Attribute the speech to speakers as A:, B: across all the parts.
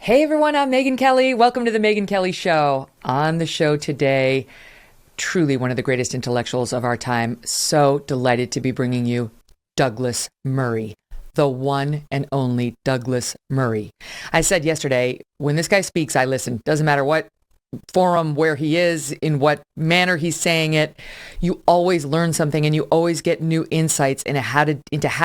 A: Hey everyone, I'm Megyn Kelly. Welcome to the Megyn Kelly Show. On the show today, truly one of the greatest intellectuals of our time. So delighted to be bringing you Douglas Murray, the one and only Douglas Murray. I said yesterday, when this guy speaks, I listen. Doesn't matter what forum, where he is, in what manner he's saying it, you always learn something and you always get new insights into how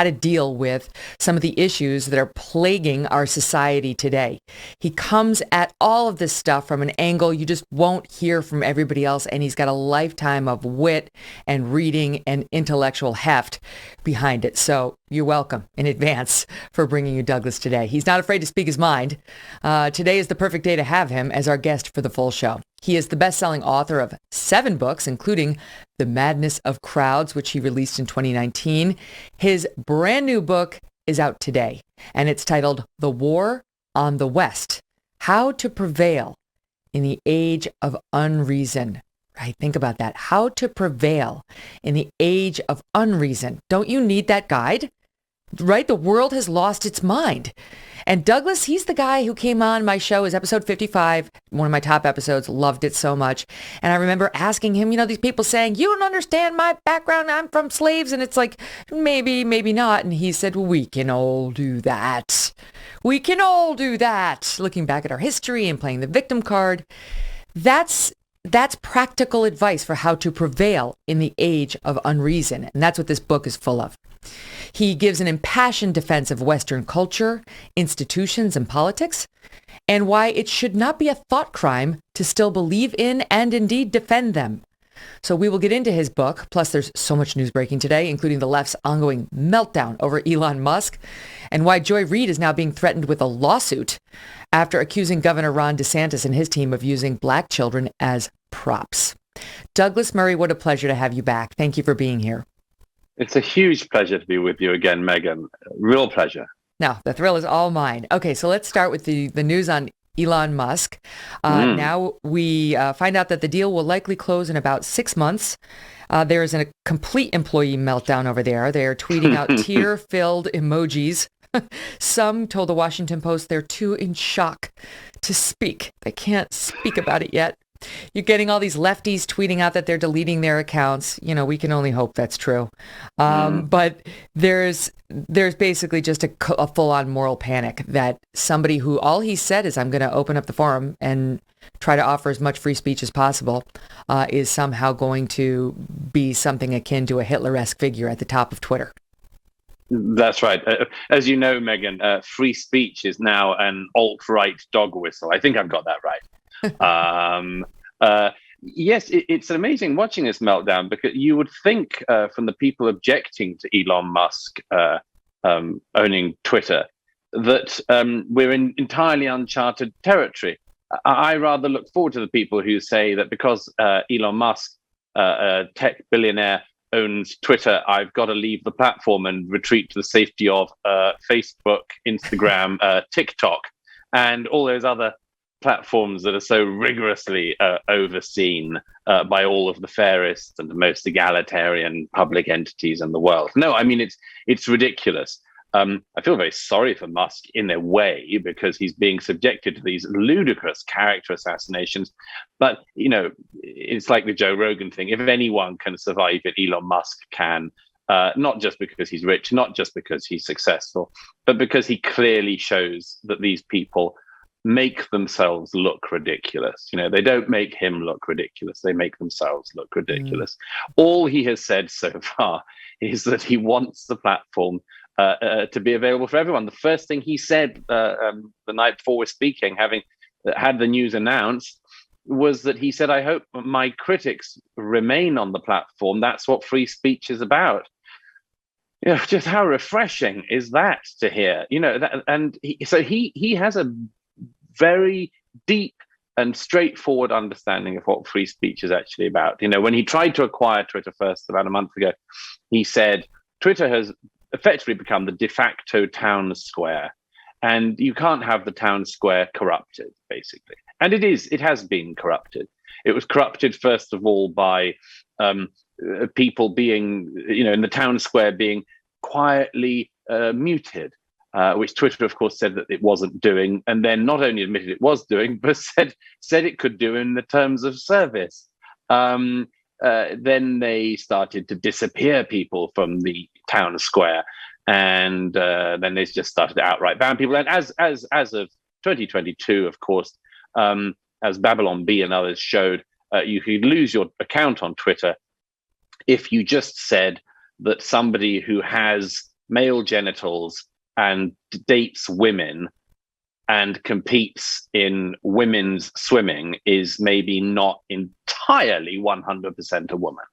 A: to deal with some of the issues that are plaguing our society today. He comes at all of this stuff from an angle you just won't hear from everybody else, and he's got a lifetime of wit and reading and intellectual heft behind it. So you're welcome in advance for bringing you Douglas today. He's not afraid to speak his mind. Today is the perfect day to have him as our guest for the full show. He is the best-selling author of 7 books, including The Madness of Crowds, which he released in 2019. His brand new book is out today, and it's titled The War on the West: How to Prevail in the Age of Unreason. Right? Think about that. How to prevail in the age of unreason. Don't you need that guide? Right? The world has lost its mind. And Douglas, he's the guy who came on my show, is episode 55, one of my top episodes, loved it so much. And I remember asking him, these people saying, you don't understand my background, I'm from slaves. And it's like, maybe, maybe not. And he said, well, we can all do that. We can all do that. Looking back at our history and playing the victim card, that's practical advice for how to prevail in the age of unreason. And that's what this book is full of. He gives an impassioned defense of Western culture, institutions, and politics, and why it should not be a thought crime to still believe in and indeed defend them. So we will get into his book. Plus, there's so much news breaking today, including the left's ongoing meltdown over Elon Musk, and why Joy Reid is now being threatened with a lawsuit after accusing Governor Ron DeSantis and his team of using black children as props. Douglas Murray, what a pleasure to have you back. Thank you for being here.
B: It's a huge pleasure to be with you again, Megyn. Real pleasure.
A: Now, the thrill is all mine. Okay, so let's start with the news on Elon Musk. Now we find out that the deal will likely close in about 6 months. There is a complete employee meltdown over there. They are tweeting out tear-filled emojis. Some told the Washington Post they're too in shock to speak. They can't speak about it yet. You're getting all these lefties tweeting out that they're deleting their accounts. We can only hope that's true. But there's basically just a full-on moral panic that somebody who all he said is, I'm going to open up the forum and try to offer as much free speech as possible, is somehow going to be something akin to a Hitler-esque figure at the top of Twitter.
B: That's right. As you know, Megyn, free speech is now an alt-right dog whistle. I think I've got that right. Yes, it's amazing watching this meltdown, because you would think from the people objecting to Elon Musk owning Twitter that we're in entirely uncharted territory. I rather look forward to the people who say that because Elon Musk, a tech billionaire, owns Twitter, I've got to leave the platform and retreat to the safety of Facebook, Instagram, TikTok, and all those other platforms that are so rigorously overseen by all of the fairest and most egalitarian public entities in the world. No, I mean, it's ridiculous. I feel very sorry for Musk in a way, because he's being subjected to these ludicrous character assassinations. But, it's like the Joe Rogan thing. If anyone can survive it, Elon Musk can. Not just because he's rich, not just because he's successful, but because he clearly shows that these people make themselves look ridiculous. They don't make him look ridiculous. They make themselves look ridiculous. All he has said so far is that he wants the platform to be available for everyone. The first thing he said the night before we're speaking, having had the news announced, was that he said, I hope my critics remain on the platform. That's what free speech is about. Just how refreshing is that to hear? So he has a very deep and straightforward understanding of what free speech is actually about. When he tried to acquire Twitter first about a month ago, he said Twitter has effectively become the de facto town square, and you can't have the town square corrupted, basically. And it has been corrupted. It was corrupted, first of all, by people being, in the town square being quietly muted, which Twitter, of course, said that it wasn't doing, and then not only admitted it was doing, but said it could do in the terms of service. Then they started to disappear people from the town square, and then they just started to outright ban people. And as of 2022, of course, as Babylon Bee and others showed, you could lose your account on Twitter if you just said that somebody who has male genitals and dates women and competes in women's swimming is maybe not entirely 100% a woman.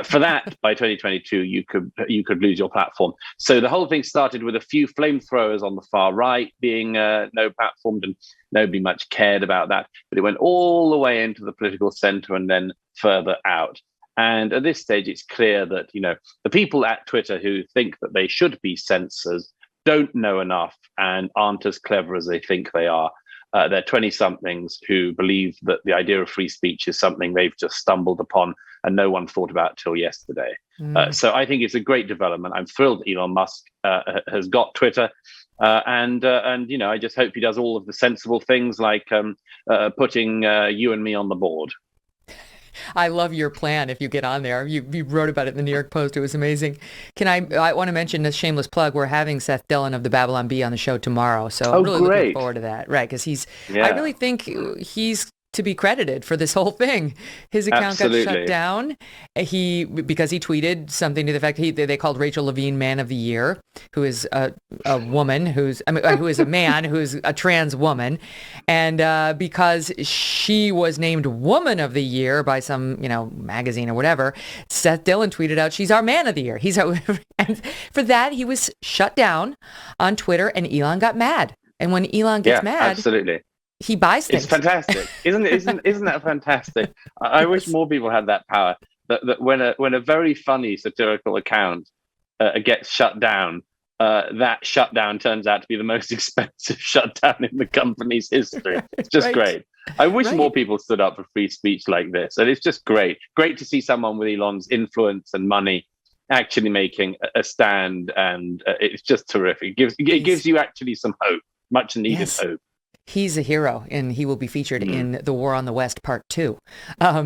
B: For that, by 2022, you could lose your platform. So the whole thing started with a few flamethrowers on the far right being no platformed, and nobody much cared about that. But it went all the way into the political center and then further out. And at this stage, it's clear that, the people at Twitter who think that they should be censors don't know enough and aren't as clever as they think they are. They're 20-somethings who believe that the idea of free speech is something they've just stumbled upon and no one thought about till yesterday. So I think it's a great development. I'm thrilled Elon Musk has got Twitter. And I just hope he does all of the sensible things like putting you and me on the board.
A: I love your plan if you get on there. You wrote about it in the New York Post. It was amazing. I want to mention a shameless plug. We're having Seth Dillon of the Babylon Bee on the show tomorrow. So I'm really looking forward to that. Right. Because I really think he's to be credited for this whole thing. His account got shut down. Because he tweeted something to the fact they called Rachel Levine Man of the Year, who is a woman who is a man who's a trans woman, and because she was named Woman of the Year by some magazine or whatever, Seth Dillon tweeted out, "She's our Man of the Year." And for that he was shut down on Twitter, and Elon got mad. And when Elon gets mad, absolutely. He buys things.
B: It's fantastic, isn't it? Isn't that fantastic? I wish more people had that power. That when a very funny satirical account gets shut down, that shutdown turns out to be the most expensive shutdown in the company's history. It's just great. I wish more people stood up for free speech like this, and it's just great. Great to see someone with Elon's influence and money actually making a stand, and it's just terrific. It gives you actually some hope, much needed hope.
A: He's a hero, and he will be featured in The War on the West Part 2.
B: For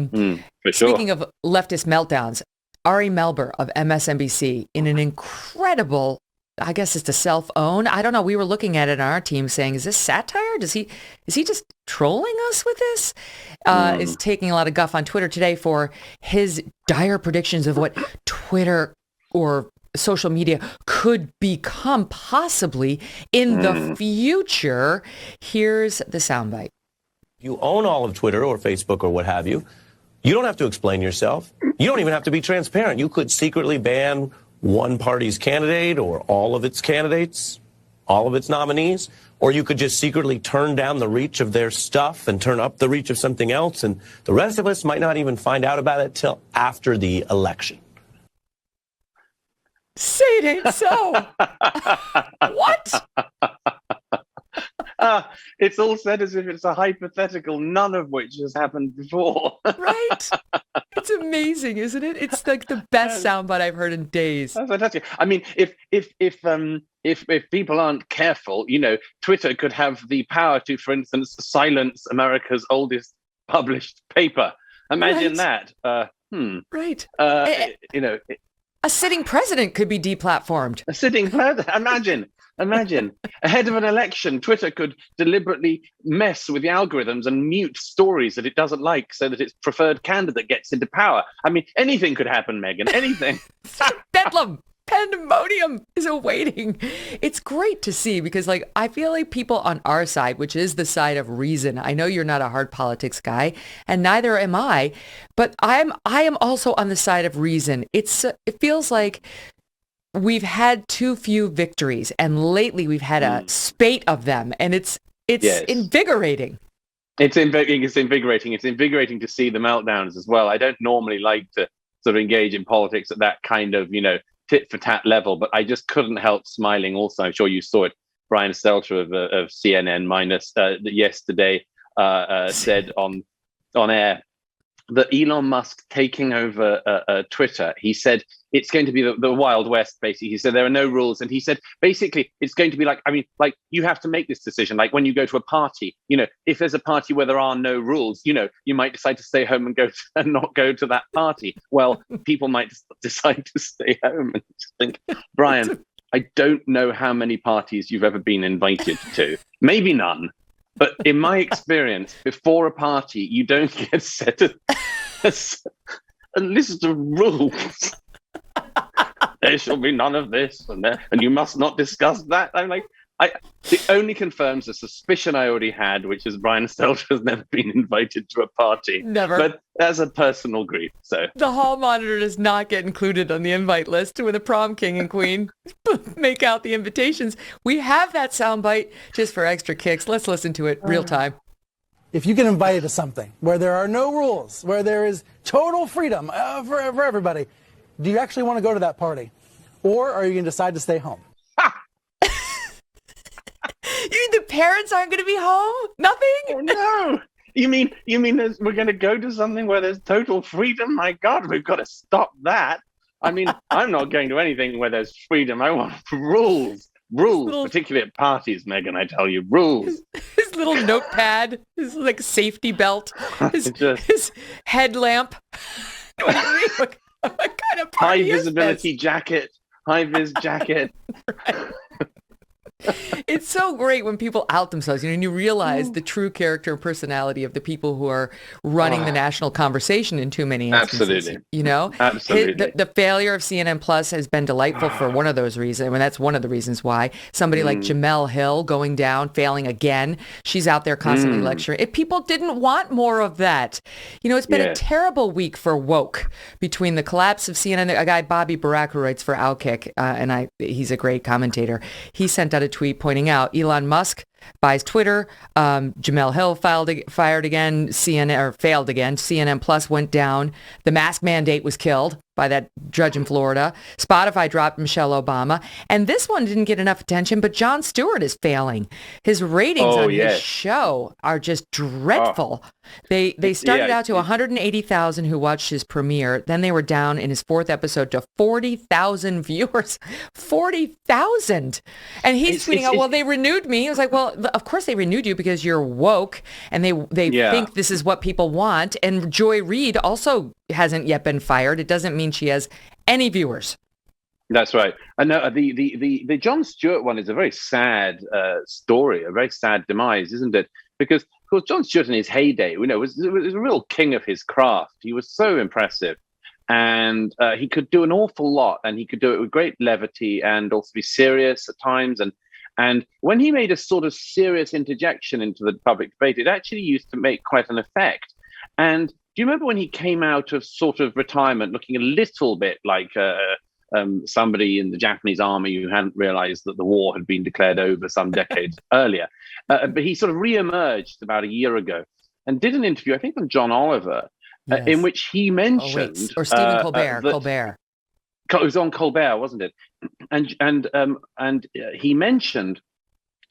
B: sure.
A: Speaking of leftist meltdowns, Ari Melber of MSNBC, in an incredible, I guess it's a self-own, I don't know, we were looking at it on our team saying, is this satire? Is he just trolling us with this? Is taking a lot of guff on Twitter today for his dire predictions of what Twitter or social media could become possibly in the future. Here's the soundbite.
C: You own all of Twitter or Facebook or what have you. You don't have to explain yourself. You don't even have to be transparent. You could secretly ban one party's candidate or all of its candidates, all of its nominees, or you could just secretly turn down the reach of their stuff and turn up the reach of something else, and the rest of us might not even find out about it till after the election.
A: Say it ain't so. What?
B: It's all said as if it's a hypothetical, none of which has happened before.
A: Right? It's amazing, isn't it? It's like the best soundbite I've heard in days.
B: That's fantastic. I mean, if people aren't careful, Twitter could have the power to, for instance, silence America's oldest published paper. Imagine that.
A: Right.
B: A
A: sitting president could be deplatformed.
B: A sitting president. Imagine. Ahead of an election, Twitter could deliberately mess with the algorithms and mute stories that it doesn't like so that its preferred candidate gets into power. I mean, anything could happen, Megyn. Anything.
A: Bedlam. Pandemonium is awaiting. It's great to see because, I feel like people on our side, which is the side of reason. I know you're not a hard politics guy, and neither am I, but I am also on the side of reason. It feels like we've had too few victories, and lately we've had a spate of them, and it's invigorating.
B: It's invigorating. It's invigorating to see the meltdowns as well. I don't normally like to sort of engage in politics at that kind of, tit for tat level, but I just couldn't help smiling. Also, I'm sure you saw it. Brian Stelter of CNN minus yesterday said on air that Elon Musk taking over Twitter, he said it's going to be the Wild West, basically. He said there are no rules. And he said, basically, it's going to be like you have to make this decision. Like when you go to a party, if there's a party where there are no rules, you might decide to stay home and not go to that party. Well, people might decide to stay home and just think, Brian, I don't know how many parties you've ever been invited to. Maybe none. But in my experience, before a party, you don't get set a list of rules. There shall be none of this, and you must not discuss that. I'm like, it only confirms a suspicion I already had, which is Brian Stelter has never been invited to a party.
A: Never.
B: But that's a personal grief. So
A: the hall monitor does not get included on the invite list when the prom king and queen make out the invitations. We have that soundbite just for extra kicks. Let's listen to it real time.
D: If you get invited to something where there are no rules, where there is total freedom for everybody, do you actually want to go to that party? Or are you going to decide to stay home?
A: You mean the parents aren't going to be home? Nothing?
B: Oh, no. You mean we're going to go to something where there's total freedom? My God, we've got to stop that. I mean, I'm not going to anything where there's freedom. I want rules. Rules, particularly at parties, Megyn, I tell you, rules.
A: His little notepad, his safety belt, his headlamp. What do you mean? What kind of party
B: high visibility jacket, high vis jacket.
A: Right. It's so great when people out themselves, and you realize the true character and personality of the people who are running the national conversation in too many instances.
B: Absolutely. Absolutely.
A: The failure of CNN Plus has been delightful for one of those reasons. I mean, that's one of the reasons why. Somebody like Jamel Hill going down, failing again. She's out there constantly lecturing. If people didn't want more of that, it's been a terrible week for woke between the collapse of CNN. A guy, Bobby Barack, who writes for Outkick, and he's a great commentator. He sent out a tweet pointing out Elon Musk buys Twitter, Jamel Hill fired again, failed again, CNN Plus went down, the mask mandate was killed by that judge in Florida, Spotify dropped Michelle Obama, and this one didn't get enough attention, but Jon Stewart is failing. His ratings on his show are just dreadful. They started out to 180,000 who watched his premiere, then they were down in his fourth episode to 40,000 viewers. 40,000! And he's tweeting out, well, they renewed me. I was like, well, of course they renewed you because you're woke and they think this is what people want. And Joy Reid also hasn't yet been fired. It doesn't mean she has any viewers.
B: That's right. I know the Jon Stewart one is a very sad story, a very sad demise, isn't it? Because, of course, Jon Stewart in his heyday, was a real king of his craft. He was so impressive. And he could do an awful lot, and he could do it with great levity and also be serious at times. And when he made a sort of serious interjection into the public debate, it actually used to make quite an effect. And do you remember when he came out of sort of retirement looking a little bit like somebody in the Japanese army who hadn't realized that the war had been declared over some decades earlier? But he sort of re-emerged about a year ago and did an interview, I think, on John Oliver, in which he mentioned...
A: or Stephen Colbert. Colbert.
B: It was on Colbert, wasn't it? And he mentioned,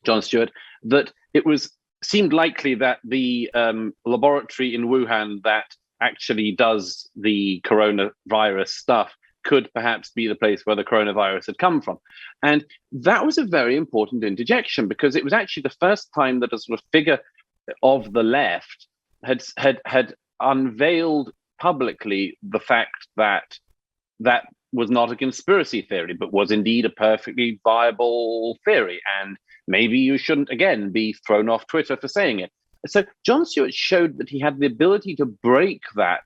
B: Jon Stewart, that it seemed likely that the laboratory in Wuhan that actually does the coronavirus stuff could perhaps be the place where the coronavirus had come from. And that was a very important interjection because it was actually the first time that a sort of figure of the left had unveiled publicly the fact that was not a conspiracy theory, but was indeed a perfectly viable theory. And maybe you shouldn't, again, be thrown off Twitter for saying it. So Jon Stewart showed that he had the ability to break that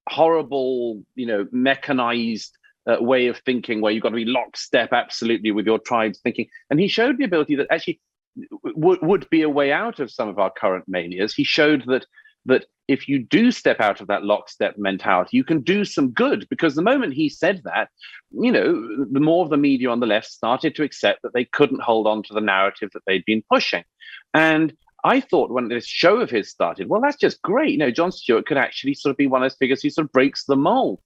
B: horrible, mechanized way of thinking where you've got to be lockstep absolutely with your tribe's thinking. And he showed the ability that actually would be a way out of some of our current manias. He showed that if you do step out of that lockstep mentality, you can do some good, because the moment he said that, the more of the media on the left started to accept that they couldn't hold on to the narrative that they'd been pushing. And I thought when this show of his started, well, that's just great. Jon Stewart could actually sort of be one of those figures who sort of breaks the mold.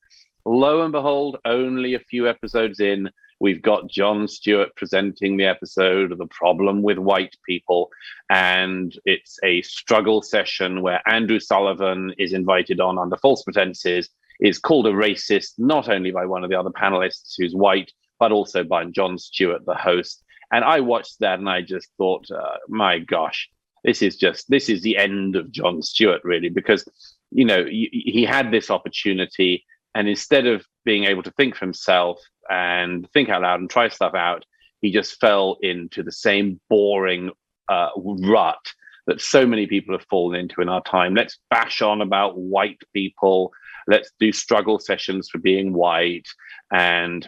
B: Lo and behold, only a few episodes in, We've got Jon Stewart presenting the episode of The Problem with White People. And it's a struggle session where Andrew Sullivan is invited on under false pretenses, is called a racist, not only by one of the other panelists who's white, but also by Jon Stewart, the host. And I watched that and I just thought, my gosh, this is the end of Jon Stewart, really, because, he had this opportunity, and instead of being able to think for himself and think out loud and try stuff out, he just fell into the same boring rut that so many people have fallen into in our time. Let's bash on about white people. Let's do struggle sessions for being white. And,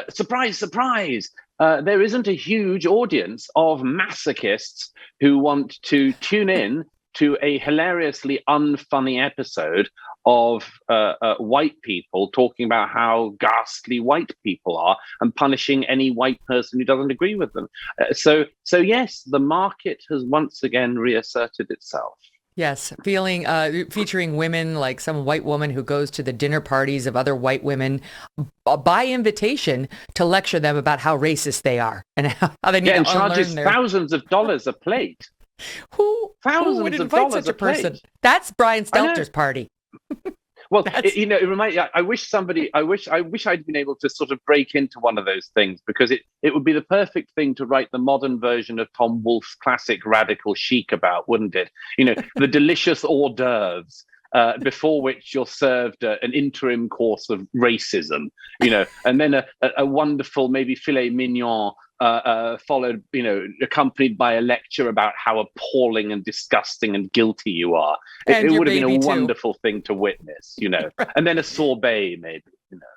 B: surprise, surprise. There isn't a huge audience of masochists who want to tune in to a hilariously unfunny episode of white people talking about how ghastly white people are and punishing any white person who doesn't agree with them. So yes, the market has once again reasserted itself.
A: Yes, featuring women, like some white woman who goes to the dinner parties of other white women by invitation to lecture them about how racist they are and how they need to
B: and charges
A: unlearn
B: thousands of dollars a plate.
A: Who would invite such a person? That's Brian Stelter's party.
B: Well, it reminds. I wish I'd been able to sort of break into one of those things, because it would be the perfect thing to write the modern version of Tom Wolfe's classic Radical Chic about, wouldn't it? The delicious hors d'oeuvres before which you're served an interim course of racism, and then a wonderful maybe filet mignon. Followed, accompanied by a lecture about how appalling and disgusting and guilty you are. It would have been a wonderful thing to witness, and then a sorbet, maybe.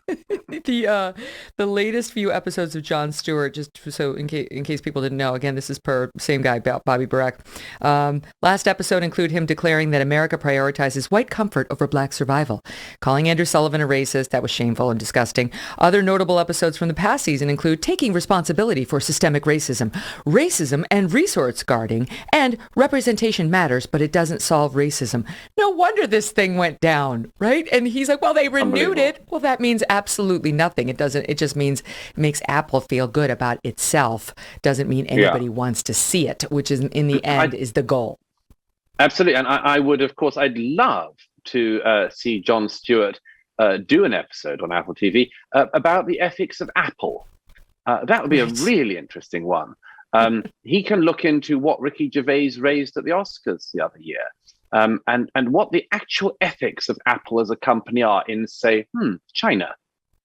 A: The latest few episodes of Jon Stewart, just so in case people didn't know, again, this is per same guy, Bobby Barack. Last episode include him declaring that America prioritizes white comfort over black survival, calling Andrew Sullivan a racist. That was shameful and disgusting. Other notable episodes from the past season include taking responsibility for systemic racism and resource guarding, and representation matters, but it doesn't solve racism. No wonder this thing went down, right? And he's like, well, they renewed it. Well, that means absolutely nothing. It doesn't. It just means it makes Apple feel good about itself. Doesn't mean anybody wants to see it, which is in the end is the goal.
B: Absolutely, and I would, of course, I'd love to see Jon Stewart do an episode on Apple TV about the ethics of Apple. That would be a really interesting one. He can look into what Ricky Gervais raised at the Oscars the other year. And what the actual ethics of Apple as a company are in, say, China.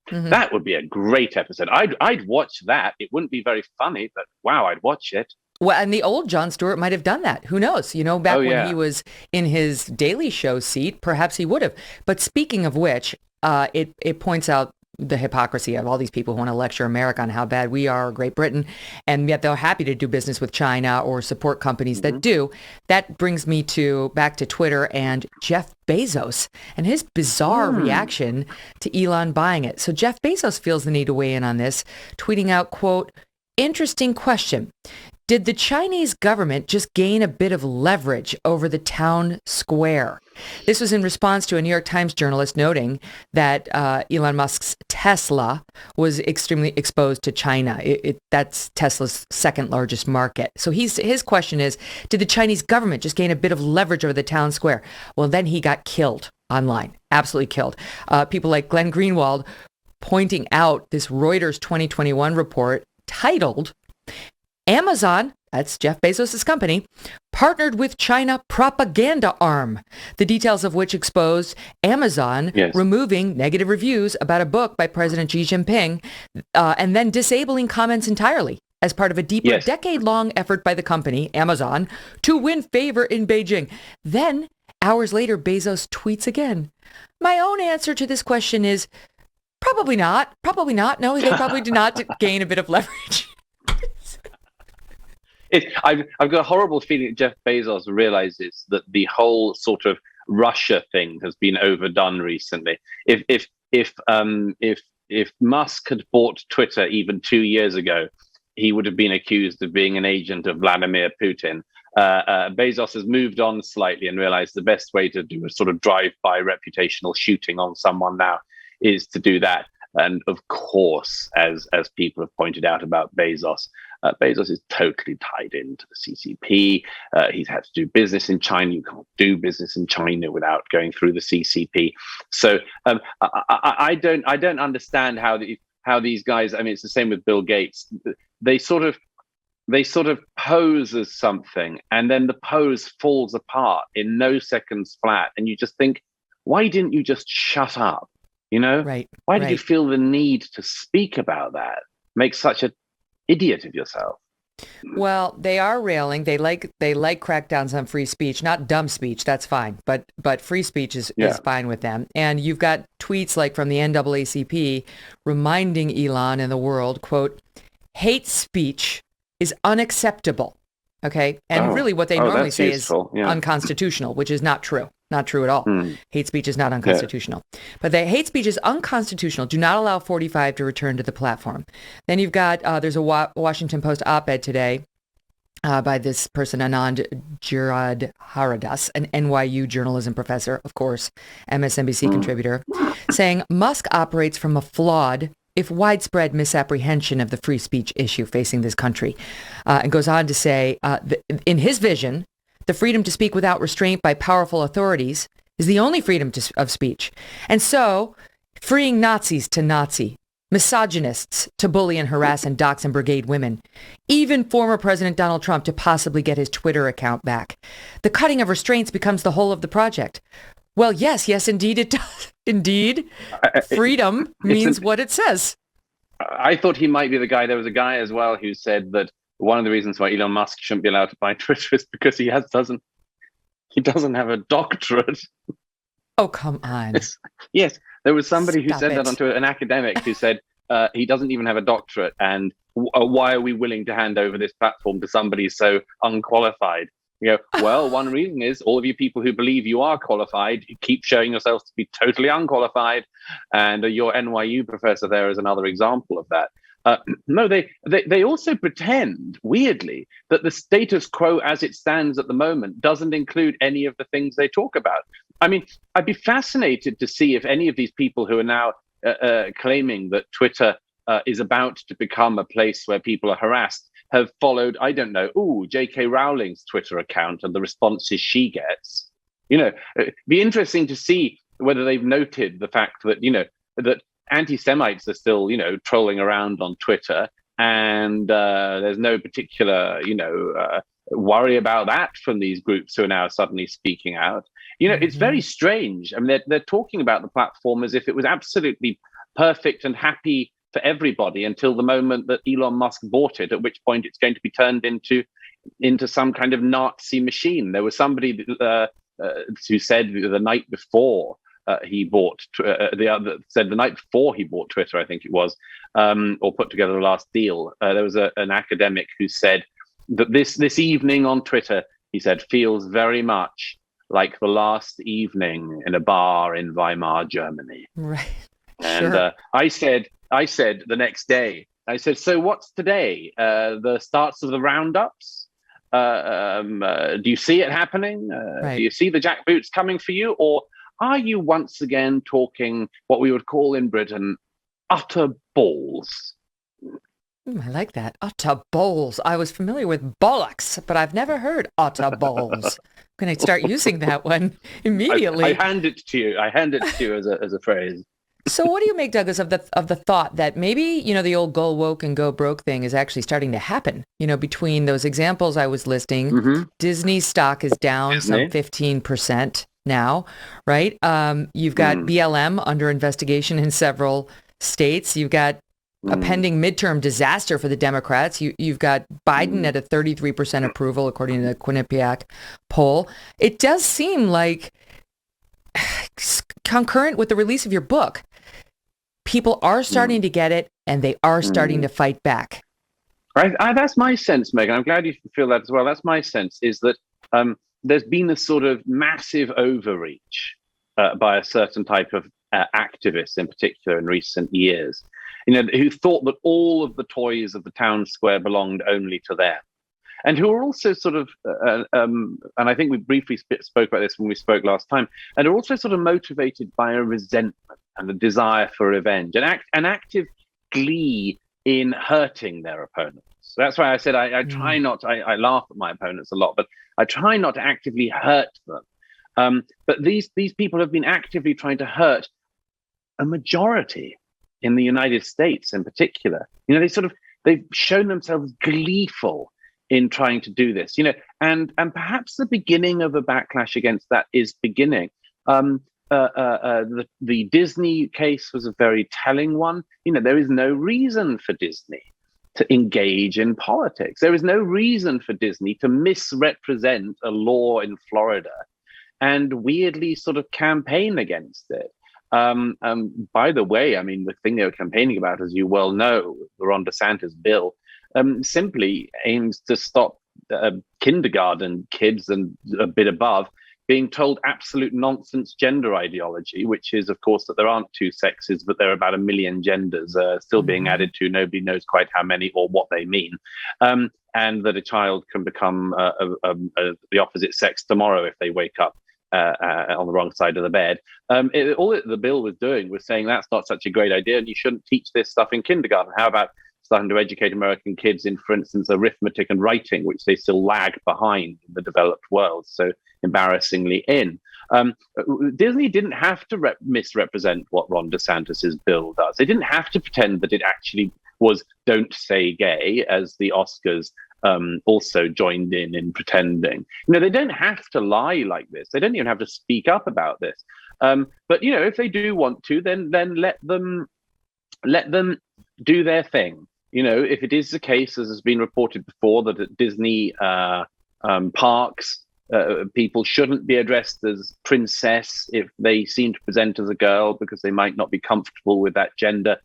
B: Mm-hmm. That would be a great episode. I'd watch that. It wouldn't be very funny, but wow, I'd watch it.
A: Well, and the old Jon Stewart might have done that. Who knows? Back when he was in his Daily Show seat, perhaps he would have. But speaking of which, it points out the hypocrisy of all these people who want to lecture America on how bad we are, Great Britain, and yet they're happy to do business with China or support companies that do. That brings me back to Twitter and Jeff Bezos and his bizarre reaction to Elon buying it. So Jeff Bezos feels the need to weigh in on this, tweeting out, quote, "Interesting question. Did the Chinese government just gain a bit of leverage over the town square?" This was in response to a New York Times journalist noting that Elon Musk's Tesla was extremely exposed to China. That's Tesla's second largest market. So his question is, did the Chinese government just gain a bit of leverage over the town square? Well, then he got killed online, absolutely killed. People like Glenn Greenwald pointing out this Reuters 2021 report titled, "Amazon," that's Jeff Bezos' company, "partnered with China propaganda arm," the details of which exposed Amazon removing negative reviews about a book by President Xi Jinping and then disabling comments entirely as part of a deeper decade-long effort by the company, Amazon, to win favor in Beijing. Then, hours later, Bezos tweets again. "My own answer to this question is probably not. Probably not. No, they probably did not gain a bit of leverage."
B: I've got a horrible feeling that Jeff Bezos realizes that the whole sort of Russia thing has been overdone recently. If Musk had bought Twitter even 2 years ago, he would have been accused of being an agent of Vladimir Putin. Bezos has moved on slightly and realized the best way to do a sort of drive-by reputational shooting on someone now is to do that. And of course, as people have pointed out about Bezos, Bezos is totally tied into the CCP. He's had to do business in China. You can't do business in China without going through the CCP. So I don't understand how these guys. I mean, it's the same with Bill Gates. They sort of pose as something, and then the pose falls apart in no seconds flat. And you just think, why didn't you just shut up?
A: Right.
B: Why did you feel the need to speak about that? Make such an idiot of yourself.
A: Well, they are railing. They like crackdowns on free speech, not dumb speech. That's fine, but free speech is fine with them. And you've got tweets like from the NAACP reminding Elon and the world, quote, hate speech is unacceptable. Okay. And really what they normally say useful. Is unconstitutional, which is not true. Not true at all. Hate speech is not unconstitutional. But the hate speech is unconstitutional. Do not allow 45 to return to the platform. Then you've got, there's a Washington Post op-ed today by this person, Anand Giridharadas, an NYU journalism professor, of course, MSNBC contributor, saying Musk operates from a flawed, if widespread, misapprehension of the free speech issue facing this country. And goes on to say, in his vision, the freedom to speak without restraint by powerful authorities is the only freedom of speech. And so, freeing Nazis to Nazi, misogynists to bully and harass and dox and brigade women, even former President Donald Trump to possibly get his Twitter account back. The cutting of restraints becomes the whole of the project. Well, yes, indeed it does. Indeed, freedom means what it says.
B: I thought he might be the guy. There was a guy as well who said that one of the reasons why Elon Musk shouldn't be allowed to buy Twitter is because he doesn't have a doctorate.
A: Oh, come on.
B: Yes, there was somebody who said that onto an academic who said he doesn't even have a doctorate, and why are we willing to hand over this platform to somebody so unqualified? Well, one reason is all of you people who believe you are qualified, you keep showing yourselves to be totally unqualified, and your NYU professor there is another example of that. No, they also pretend, weirdly, that the status quo as it stands at the moment doesn't include any of the things they talk about. I mean, I'd be fascinated to see if any of these people who are now claiming that Twitter is about to become a place where people are harassed have followed, I don't know, J.K. Rowling's Twitter account and the responses she gets. It'd be interesting to see whether they've noted the fact that, that anti-Semites are still, trolling around on Twitter, and there's no particular, worry about that from these groups who are now suddenly speaking out. It's very strange. I mean, they're talking about the platform as if it was absolutely perfect and happy for everybody until the moment that Elon Musk bought it, at which point it's going to be turned into some kind of Nazi machine. There was somebody who said the night before he bought the night before he bought Twitter, I think it was, or put together the last deal. There was an academic who said that this evening on Twitter, he said, feels very much like the last evening in a bar in Weimar, Germany.
A: Right.
B: And
A: sure.
B: I said the next day, I said, so what's today? The starts of the roundups? Do you see it happening?
A: Right.
B: Do you see the jackboots coming for you? Or are you once again talking what we would call in Britain utter balls?
A: I like that. Utter balls. I was familiar with bollocks, but I've never heard utter balls. I'm going to start using that one immediately.
B: I hand it to you. As a phrase.
A: So what do you make, Douglas, of the thought that maybe, the old go woke and go broke thing is actually starting to happen? Between those examples I was listing, Disney's stock is down some 15% now, right? You've got BLM under investigation in several states. You've got a pending midterm disaster for the Democrats. You've got Biden at a 33% approval, according to the Quinnipiac poll. It does seem like, concurrent with the release of your book, people are starting to get it, and they are starting to fight back.
B: Right. That's my sense, Megyn. I'm glad you feel that as well. That's my sense, is that there's been a sort of massive overreach by a certain type of activists, in particular, in recent years, who thought that all of the toys of the town square belonged only to them. And who are also sort of, and I think we briefly spoke about this when we spoke last time, and are also sort of motivated by a resentment and the desire for revenge, an active glee in hurting their opponents. So that's why I said I try not. I laugh at my opponents a lot, but I try not to actively hurt them. But these people have been actively trying to hurt a majority in the United States, in particular. They've shown themselves gleeful in trying to do this. And perhaps the beginning of a backlash against that is beginning. The Disney case was a very telling one. There is no reason for Disney to engage in politics. There is no reason for Disney to misrepresent a law in Florida and weirdly sort of campaign against it. By the way, the thing they were campaigning about, as you well know, the Ron DeSantis bill, simply aims to stop kindergarten kids and a bit above being told absolute nonsense gender ideology, which is, of course, that there aren't two sexes, but there are about 1 million genders still being added to. Nobody knows quite how many or what they mean. And that a child can become the opposite sex tomorrow if they wake up on the wrong side of the bed. The bill was doing was saying that's not such a great idea and you shouldn't teach this stuff in kindergarten. How about starting to educate American kids in, for instance, arithmetic and writing, which they still lag behind in the developed world, so embarrassingly in. Disney didn't have to misrepresent what Ron DeSantis's bill does. They didn't have to pretend that it actually was "Don't Say Gay," as the Oscars also joined in pretending. They don't have to lie like this. They don't even have to speak up about this. But if they do want to, then let them do their thing. If it is the case, as has been reported before, that at Disney parks, people shouldn't be addressed as princess if they seem to present as a girl because they might not be comfortable with that gender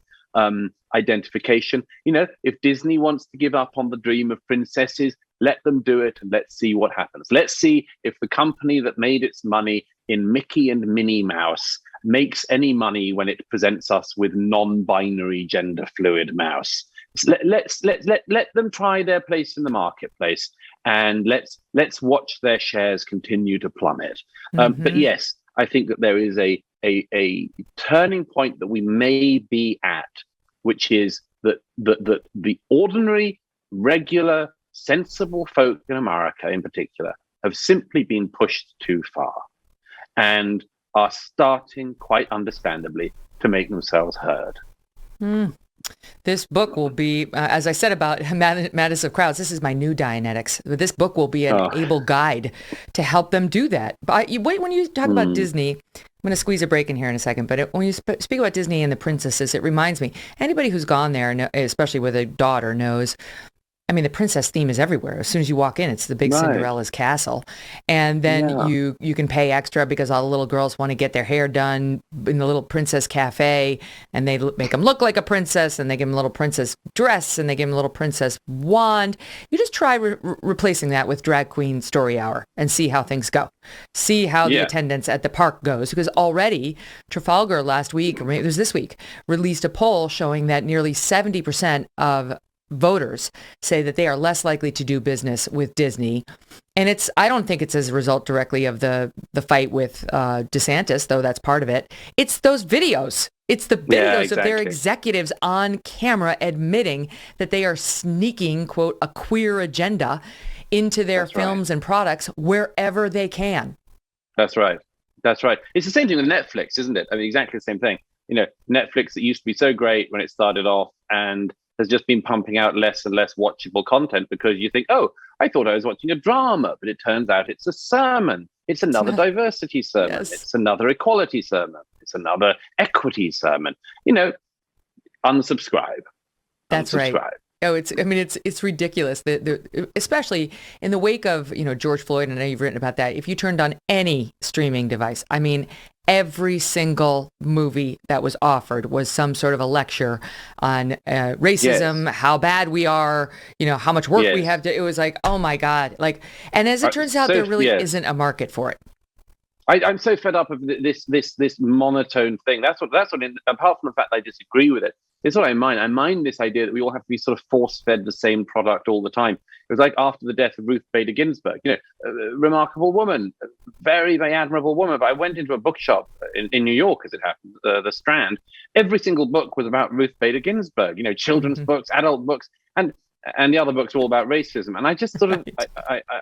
B: identification. If Disney wants to give up on the dream of princesses, let them do it and let's see what happens. Let's see if the company that made its money in Mickey and Minnie Mouse makes any money when it presents us with non-binary gender fluid mouse. Let them try their place in the marketplace, and let's watch their shares continue to plummet. But yes, I think that there is a turning point that we may be at, which is that the ordinary, regular, sensible folk in America, in particular, have simply been pushed too far, and are starting, quite understandably, to make themselves heard.
A: This book will be, as I said about Madness of Crowds, this is my new Dianetics. This book will be an able guide to help them do that. But when you talk about Disney, I'm going to squeeze a break in here in a second, but when you speak about Disney and the princesses, it reminds me, anybody who's gone there, especially with a daughter, knows, the princess theme is everywhere. As soon as you walk in, it's the big Cinderella's castle. And then you can pay extra because all the little girls want to get their hair done in the little princess cafe, and they make them look like a princess, and they give them a little princess dress, and they give them a little princess wand. You just try replacing that with drag queen story hour and see how things go. See how the attendance at the park goes. Because already Trafalgar last week, or maybe it was this week, released a poll showing that nearly 70% of voters say that they are less likely to do business with Disney. And I don't think it's as a result directly of the fight with DeSantis, though that's part of it. It's those videos. It's the videos of their executives on camera admitting that they are sneaking, quote, a queer agenda into their films and products wherever they can.
B: That's right. It's the same thing with Netflix, isn't it? Exactly the same thing. Netflix, that used to be so great when it started off, and has just been pumping out less and less watchable content because you think, oh, I thought I was watching a drama, but it turns out it's a sermon. It's another diversity sermon. Yes. It's another equality sermon. It's another equity sermon. Unsubscribe.
A: That's right. Oh, it's ridiculous. Especially in the wake of, George Floyd, and I know you've written about that. If you turned on any streaming device, every single movie that was offered was some sort of a lecture on racism, how bad we are, how much work we have to. It was like, oh my God. And as it turns out, there really isn't a market for it.
B: I'm so fed up of this monotone thing. That's what. Apart from the fact that I disagree with it, it's what I mind. I mind this idea that we all have to be sort of force-fed the same product all the time. It was like after the death of Ruth Bader Ginsburg, a remarkable woman, very, very admirable woman. But I went into a bookshop in New York, as it happened, the Strand. Every single book was about Ruth Bader Ginsburg, children's books, adult books, and the other books were all about racism. And I just sort of,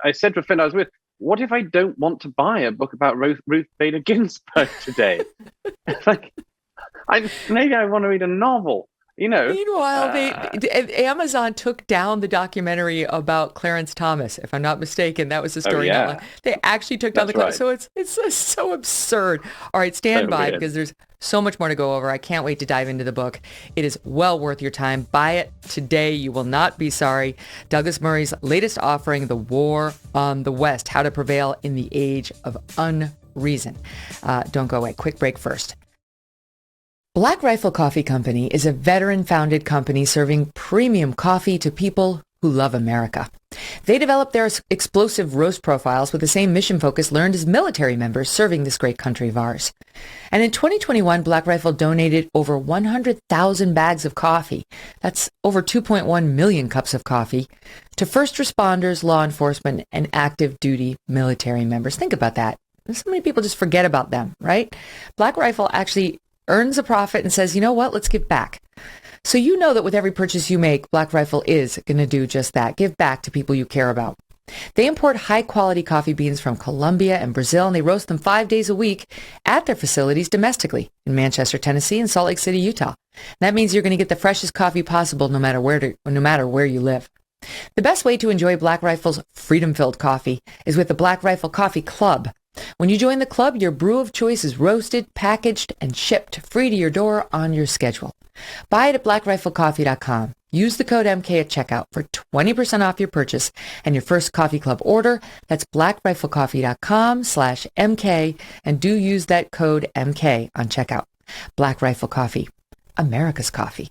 B: I said to a friend I was with, what if I don't want to buy a book about Ruth Bader Ginsburg today? Maybe I want to read a novel.
A: Meanwhile, Amazon took down the documentary about Clarence Thomas, if I'm not mistaken. That was the story.
B: Oh, yeah.
A: They actually took down
B: That's
A: the
B: right.
A: So it's so absurd. All right, stand by because there's so much more to go over. I can't wait to dive into the book. It is well worth your time. Buy it today. You will not be sorry. Douglas Murray's latest offering, The War on the West, How to Prevail in the Age of Unreason. Don't go away. Quick break first. Black Rifle Coffee Company is a veteran-founded company serving premium coffee to people who love America. They developed their explosive roast profiles with the same mission focus learned as military members serving this great country of ours. And in 2021, Black Rifle donated over 100,000 bags of coffee. That's over 2.1 million cups of coffee to first responders, law enforcement, and active duty military members. Think about that. So many people just forget about them, right? Black Rifle actually earns a profit and says, you know what, let's give back. So you know that with every purchase you make, Black Rifle is going to do just that, give back to people you care about. They import high-quality coffee beans from Colombia and Brazil, and they roast them 5 days a week at their facilities domestically in Manchester, Tennessee, and Salt Lake City, Utah. That means you're going to get the freshest coffee possible no matter where you live. The best way to enjoy Black Rifle's freedom-filled coffee is with the Black Rifle Coffee Club. When you join the club, your brew of choice is roasted, packaged, and shipped free to your door on your schedule. Buy it at blackriflecoffee.com. Use the code MK at checkout for 20% off your purchase and your first coffee club order. That's blackriflecoffee.com/MK, and do use that code MK on checkout. Black Rifle Coffee, America's coffee.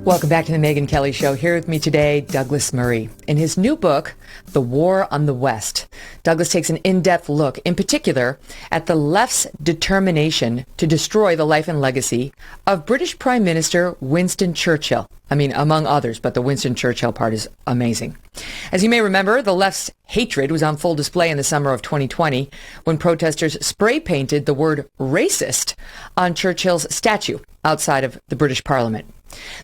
A: Welcome back to the Megyn Kelly Show. Here with me today, Douglas Murray. In his new book, The War on the West, Douglas takes an in-depth look, in particular, at the left's determination to destroy the life and legacy of British Prime Minister Winston Churchill. I mean, among others, but the Winston Churchill part is amazing. As you may remember, the left's hatred was on full display in the summer of 2020 when protesters spray-painted the word racist on Churchill's statue outside of the British Parliament.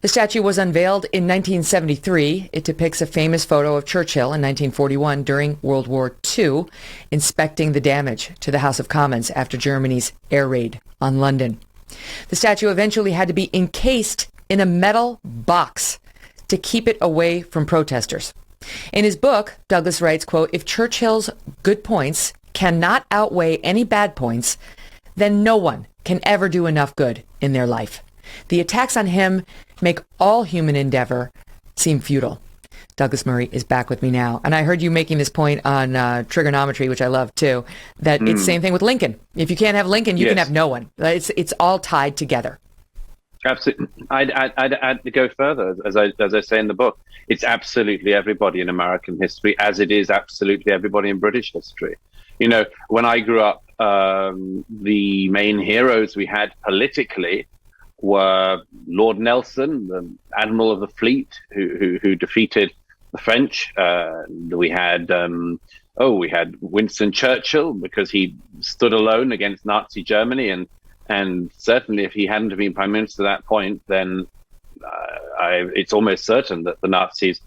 A: The statue was unveiled in 1973. It depicts a famous photo of Churchill in 1941 during World War II, inspecting the damage to the House of Commons after Germany's air raid on London. The statue eventually had to be encased in a metal box to keep it away from protesters. In his book, Douglas writes, quote, "If Churchill's good points cannot outweigh any bad points, then no one can ever do enough good in their life. The attacks on him make all human endeavor seem futile." Douglas Murray is back with me now. And I heard you making this point on trigonometry, which I love too, that it's the same thing with Lincoln. If you can't have Lincoln, you can have no one. It's all tied together.
B: Absolutely. I'd go further, as I say in the book. It's absolutely everybody in American history, as it is absolutely everybody in British history. When I grew up, the main heroes we had politically were Lord Nelson, the Admiral of the Fleet, who defeated the French. We had Winston Churchill, because he stood alone against Nazi Germany, and certainly if he hadn't been prime minister at that point, then it's almost certain that the Nazis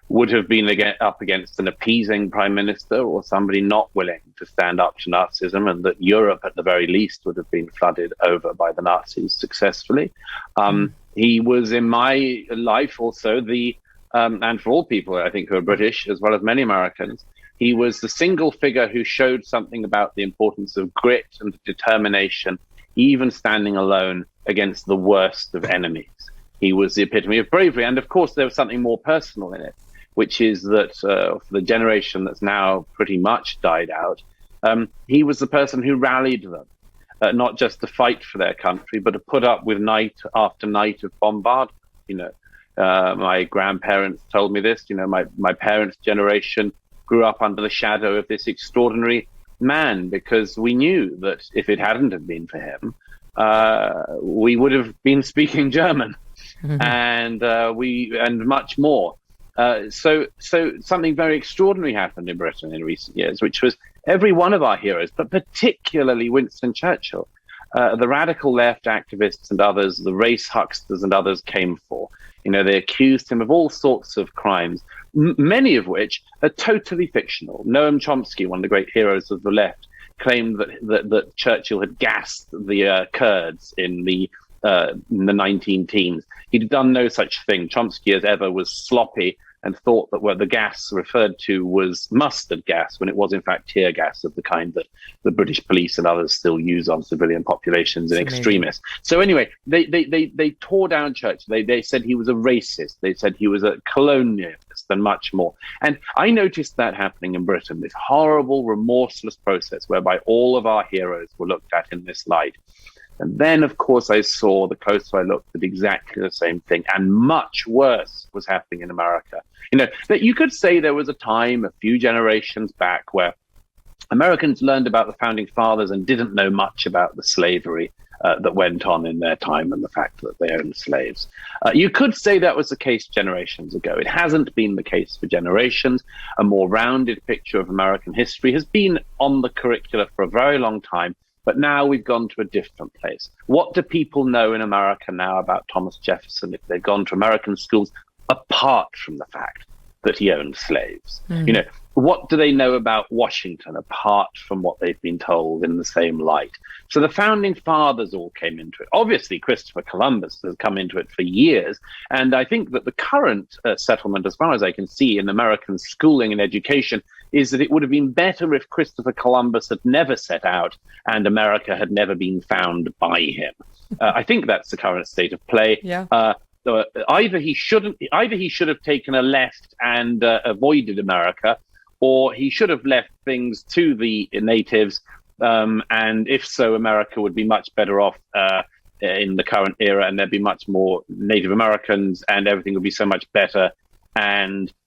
B: would have been up against an appeasing prime minister or somebody not willing to stand up to Nazism, and that Europe, at the very least, would have been flooded over by the Nazis successfully. He was, in my life, also and for all people, I think, who are British, as well as many Americans, he was the single figure who showed something about the importance of grit and determination, even standing alone against the worst of enemies. He was the epitome of bravery. And of course, there was something more personal in it, which is that for the generation that's now pretty much died out, he was the person who rallied them, not just to fight for their country, but to put up with night after night of bombardment. My grandparents told me this. My parents' generation grew up under the shadow of this extraordinary man, because we knew that if it hadn't have been for him, we would have been speaking German, and much more. So something very extraordinary happened in Britain in recent years, which was every one of our heroes, but particularly Winston Churchill, the radical left activists and others, the race hucksters and others came for. They accused him of all sorts of crimes, many of which are totally fictional. Noam Chomsky, one of the great heroes of the left, claimed that Churchill had gassed the Kurds in the 19-teens. He'd done no such thing. Chomsky, as ever, was sloppy and thought that what the gas referred to was mustard gas, when it was in fact tear gas of the kind that the British police and others still use on civilian populations in extremis. So anyway, they tore down Churchill. They said he was a racist. They said he was a colonialist and much more. And I noticed that happening in Britain, this horrible, remorseless process whereby all of our heroes were looked at in this light. And then, of course, I saw, the closer I looked, at exactly the same thing, and much worse was happening in America. That you could say there was a time a few generations back where Americans learned about the founding fathers and didn't know much about the slavery that went on in their time and the fact that they owned slaves. You could say that was the case generations ago. It hasn't been the case for generations. A more rounded picture of American history has been on the curricula for a very long time. But now we've gone to a different place. What do people know in America now about Thomas Jefferson if they've gone to American schools, apart from the fact that he owned slaves? What do they know about Washington, apart from what they've been told in the same light? So the founding fathers all came into it. Obviously, Christopher Columbus has come into it for years. And I think that the current settlement, as far as I can see, in American schooling and education, is that it would have been better if Christopher Columbus had never set out and America had never been found by him. I think that's the current state of play.
A: Yeah.
B: Either he should have taken a left and avoided America, or he should have left things to the natives. And if so, America would be much better off in the current era, and there'd be much more Native Americans, and everything would be so much better.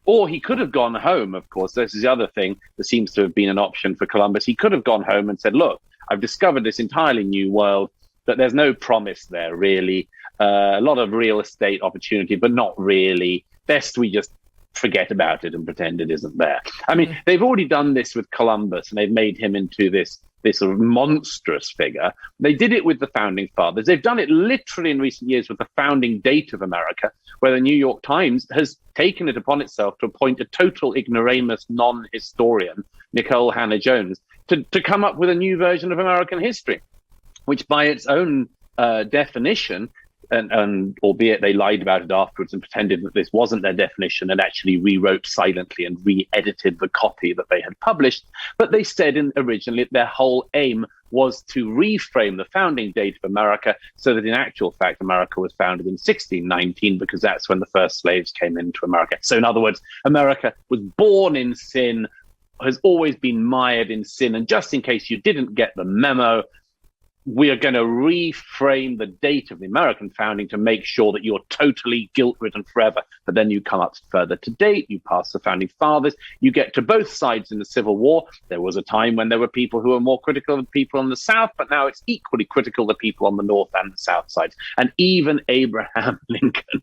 B: Or he could have gone home, of course. This is the other thing that seems to have been an option for Columbus. He could have gone home and said, look, I've discovered this entirely new world, but there's no promise there, really. A lot of real estate opportunity, but not really. Best we just forget about it and pretend it isn't there. I mean, they've already done this with Columbus, and they've made him into this sort of monstrous figure. They did it with the founding fathers. They've done it literally in recent years with the founding date of America, where the New York Times has taken it upon itself to appoint a total ignoramus non-historian, Nicole Hannah-Jones, to come up with a new version of American history, which by its own definition, and albeit they lied about it afterwards and pretended that this wasn't their definition and actually rewrote silently and re-edited the copy that they had published, but they said originally their whole aim was to reframe the founding date of America so that in actual fact America was founded in 1619, because that's when the first slaves came into America. So in other words, America was born in sin, has always been mired in sin, and just in case you didn't get the memo, we are going to reframe the date of the American founding to make sure that you're totally guilt-ridden forever. But then you come up further to date, you pass the founding fathers, you get to both sides in the Civil War. There was a time when there were people who were more critical of people on the South, but now it's equally critical of people on the North and the South sides. And even Abraham Lincoln,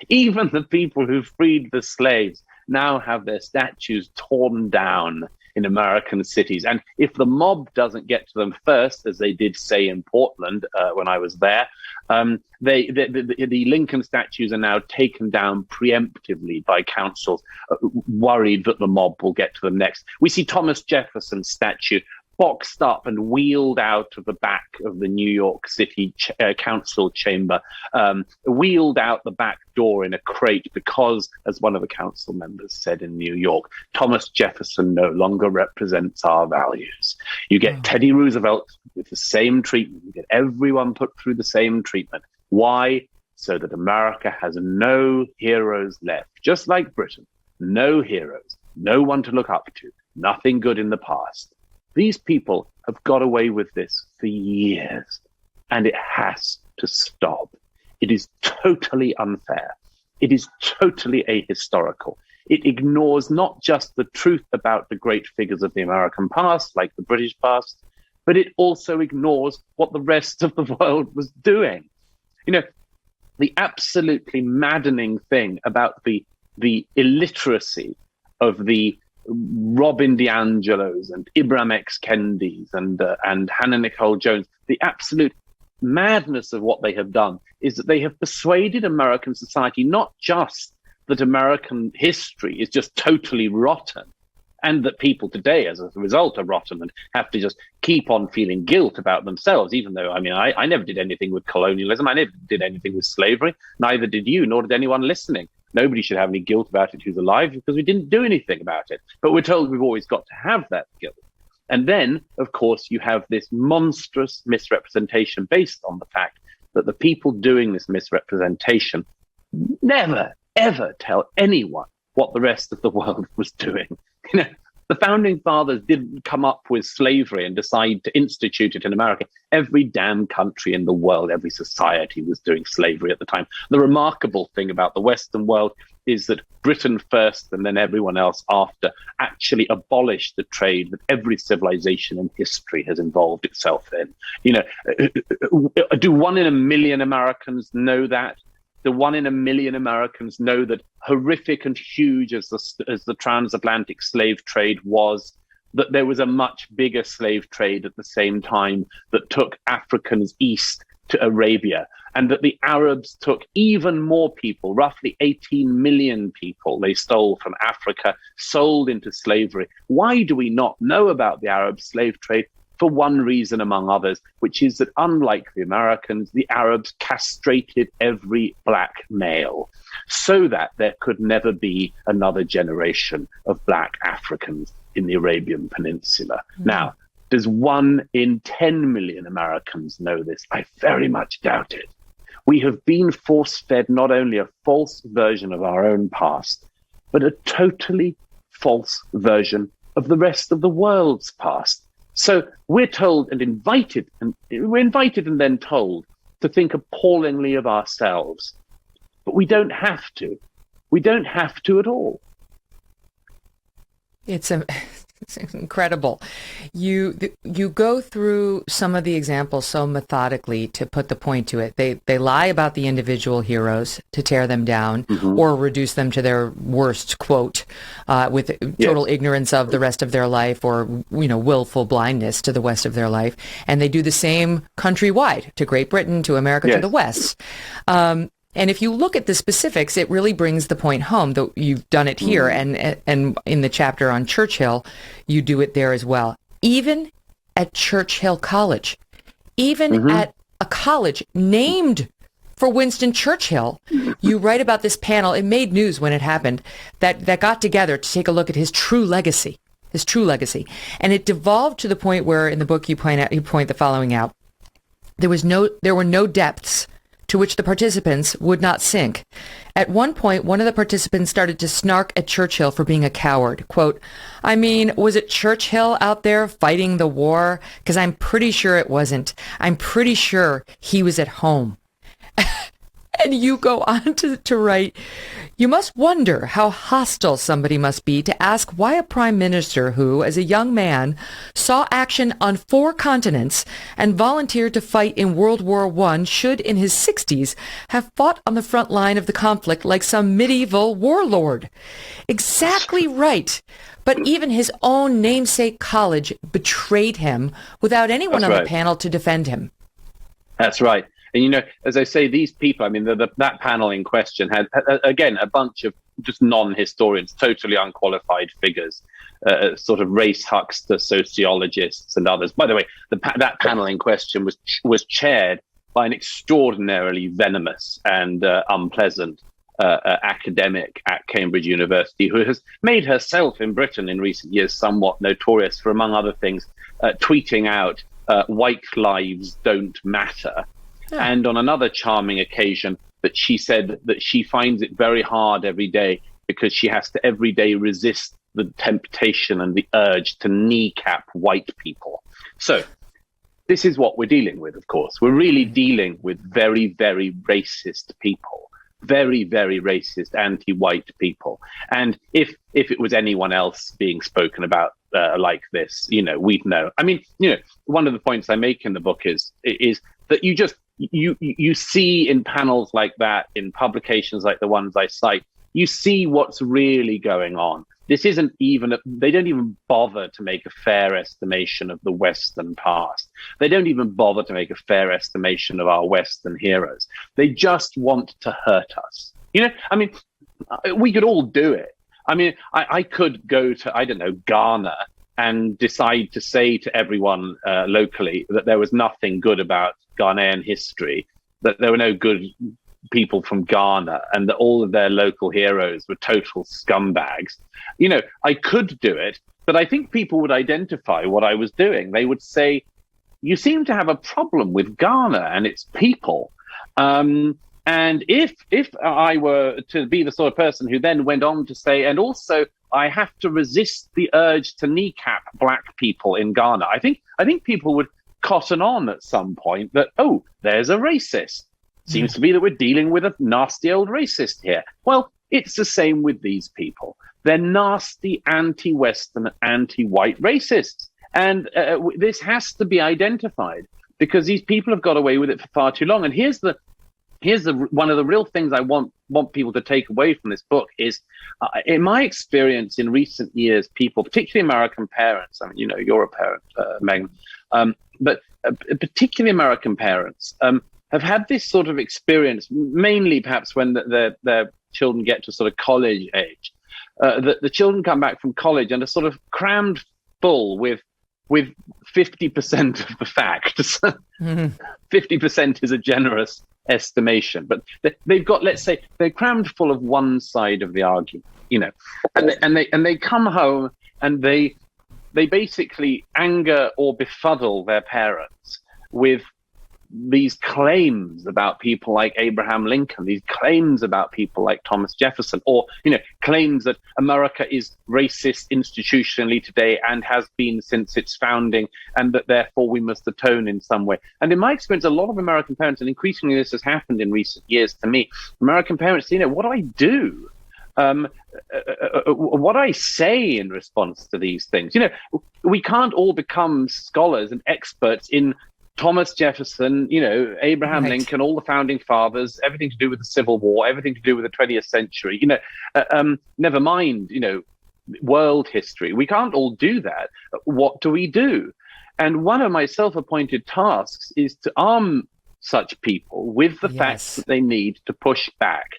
B: even the people who freed the slaves, now have their statues torn down in American cities. And if the mob doesn't get to them first, as they did say in Portland when I was there, the Lincoln statues are now taken down preemptively by councils, worried that the mob will get to them next. We see Thomas Jefferson's statue boxed up and wheeled out of the back of the New York City council chamber, wheeled out the back door in a crate because, as one of the council members said in New York, Thomas Jefferson no longer represents our values. You get Teddy Roosevelt with the same treatment. You get everyone put through the same treatment. Why? So that America has no heroes left, just like Britain. No heroes, no one to look up to, nothing good in the past. These people have got away with this for years, and it has to stop. It is totally unfair. It is totally ahistorical. It ignores not just the truth about the great figures of the American past, like the British past, but it also ignores what the rest of the world was doing. You know, the absolutely maddening thing about the illiteracy of the Robin DiAngelos and Ibram X. Kendis and Hannah Nicole Jones, the absolute madness of what they have done is that they have persuaded American society not just that American history is just totally rotten, and that people today, as a result, are rotten and have to just keep on feeling guilt about themselves, even though, I mean, I never did anything with colonialism. I never did anything with slavery. Neither did you, nor did anyone listening. Nobody should have any guilt about it who's alive, because we didn't do anything about it. But we're told we've always got to have that guilt. And then, of course, you have this monstrous misrepresentation based on the fact that the people doing this misrepresentation never, ever tell anyone what the rest of the world was doing. You know, the founding fathers didn't come up with slavery and decide to institute it in America. Every damn country in the world, every society was doing slavery at the time. The remarkable thing about the Western world is that Britain first and then everyone else after actually abolished the trade that every civilization in history has involved itself in. You know, do 1 in a million Americans know that? The 1 in a million Americans know that, horrific and huge as the transatlantic slave trade was, that there was a much bigger slave trade at the same time that took Africans east to Arabia, and that the Arabs took even more people, roughly 18 million people they stole from Africa, sold into slavery. Why do we not know about the Arab slave trade? For one reason among others, which is that unlike the Americans, the Arabs castrated every black male so that there could never be another generation of black Africans in the Arabian Peninsula. Now, does 1 in 10 million Americans know this? I very much doubt it. We have been force-fed not only a false version of our own past, but a totally false version of the rest of the world's past. So we're told and invited, and then told to think appallingly of ourselves. But we don't have to. We don't have to at all.
A: It's incredible. You go through some of the examples so methodically to put the point to it. They lie about the individual heroes to tear them down or reduce them to their worst quote with total ignorance of the rest of their life, or willful blindness to the rest of their life. And they do the same countrywide to Great Britain, to America, to the West. And if you look at the specifics, it really brings the point home. Though you've done it here, and in the chapter on Churchill, you do it there as well. Even at Churchill College, even at a college named for Winston Churchill, you write about this panel. It made news when it happened, that got together to take a look at his true legacy. And it devolved to the point where in the book you point the following out. There were no depths to which the participants would not sink. At one point, one of the participants started to snark at Churchill for being a coward. Quote, I mean, was it Churchill out there fighting the war? Because I'm pretty sure it wasn't. I'm pretty sure he was at home. And you go on to write, you must wonder how hostile somebody must be to ask why a prime minister who, as a young man, saw action on 4 continents and volunteered to fight in World War I should, in his 60s, have fought on the front line of the conflict like some medieval warlord. Exactly right. But even his own namesake college betrayed him without anyone on the panel to defend him.
B: That's right. And, as I say, these people, I mean, that panel in question had, again, a bunch of just non-historians, totally unqualified figures, sort of race huckster sociologists and others. By the way, that panel in question was chaired by an extraordinarily venomous and unpleasant academic at Cambridge University, who has made herself in Britain in recent years somewhat notorious for, among other things, tweeting out white lives don't matter. And on another charming occasion, that she said that she finds it very hard every day because she has to every day resist the temptation and the urge to kneecap white people. So this is what we're dealing with, of course. We're really dealing with very, very racist people, very, very racist anti-white people. And if it was anyone else being spoken about, like this, we'd know. I mean, one of the points I make in the book is that you see in panels like that, in publications like the ones I cite, you see what's really going on. This isn't even, they don't even bother to make a fair estimation of the Western past. They don't even bother to make a fair estimation of our Western heroes. They just want to hurt us. I mean, we could all do it. I mean, I could go to, I don't know, Ghana and decide to say to everyone locally that there was nothing good about Ghanaian history, that there were no good people from Ghana, and that all of their local heroes were total scumbags. I could do it, but I think people would identify what I was doing. They would say, you seem to have a problem with Ghana and its people. And if I were to be the sort of person who then went on to say, and also I have to resist the urge to kneecap black people in Ghana, I think people would cotton on at some point that, oh, there's a racist. Seems to be that we're dealing with a nasty old racist here. Well, it's the same with these people. They're nasty, anti-Western, anti-white racists. And this has to be identified, because these people have got away with it for far too long. And here's the one of the real things I want people to take away from this book is, in my experience in recent years, people, particularly American parents, I mean, you're a parent, Megyn, but particularly American parents, have had this sort of experience, mainly perhaps when their children get to sort of college age, that the children come back from college and are sort of crammed full with 50% of the facts. 50% is a generous estimation, but they've got, let's say, they're crammed full of one side of the argument, and they come home and they basically anger or befuddle their parents with these claims about people like Abraham Lincoln, these claims about people like Thomas Jefferson, or, claims that America is racist institutionally today and has been since its founding, and that therefore we must atone in some way. And in my experience, a lot of American parents, and increasingly this has happened in recent years to me, American parents, what do I do? What I say in response to these things? We can't all become scholars and experts in Thomas Jefferson, Abraham Lincoln, all the founding fathers, everything to do with the Civil War, everything to do with the 20th century, never mind, world history. We can't all do that. What do we do? And one of my self-appointed tasks is to arm such people with the facts that they need to push back.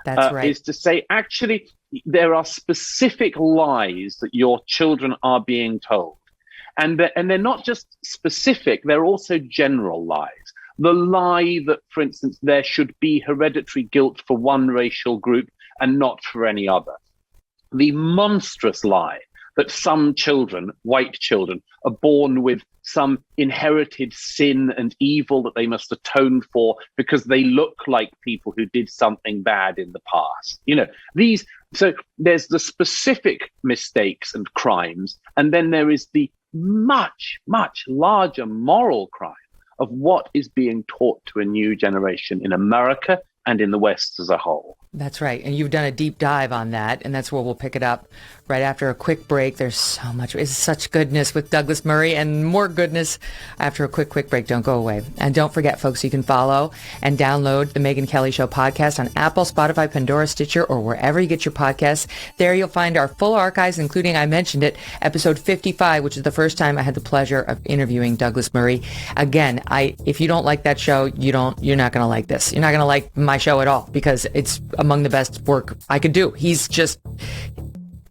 A: That's right.
B: Is to say, actually, there are specific lies that your children are being told. And they're not just specific, they're also general lies. The lie that, for instance, there should be hereditary guilt for one racial group and not for any other. The monstrous lie that some children, white children, are born with some inherited sin and evil that they must atone for because they look like people who did something bad in the past. So there's the specific mistakes and crimes, and then there is the much, much larger moral crime of what is being taught to a new generation in America and in the West as a whole.
A: That's right. And you've done a deep dive on that, and that's where we'll pick it up right after a quick break. There's so much, it's such goodness with Douglas Murray, and more goodness after a quick break. Don't go away. And don't forget, folks, you can follow and download the Megyn Kelly Show podcast on Apple, Spotify, Pandora, Stitcher, or wherever you get your podcasts. There you'll find our full archives, including, I mentioned it, episode 55, which is the first time I had the pleasure of interviewing Douglas Murray. Again, if you don't like that show, you're not going to like this. You're not going to like my show at all, because it's among the best work I could do. He's just,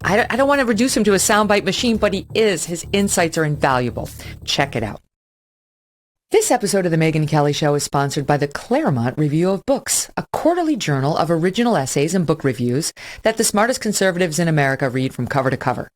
A: I don't want to reduce him to a soundbite machine, but he is. His insights are invaluable. Check it out. This episode of The Megyn Kelly Show is sponsored by the Claremont Review of Books, a quarterly journal of original essays and book reviews that the smartest conservatives in America read from cover to cover.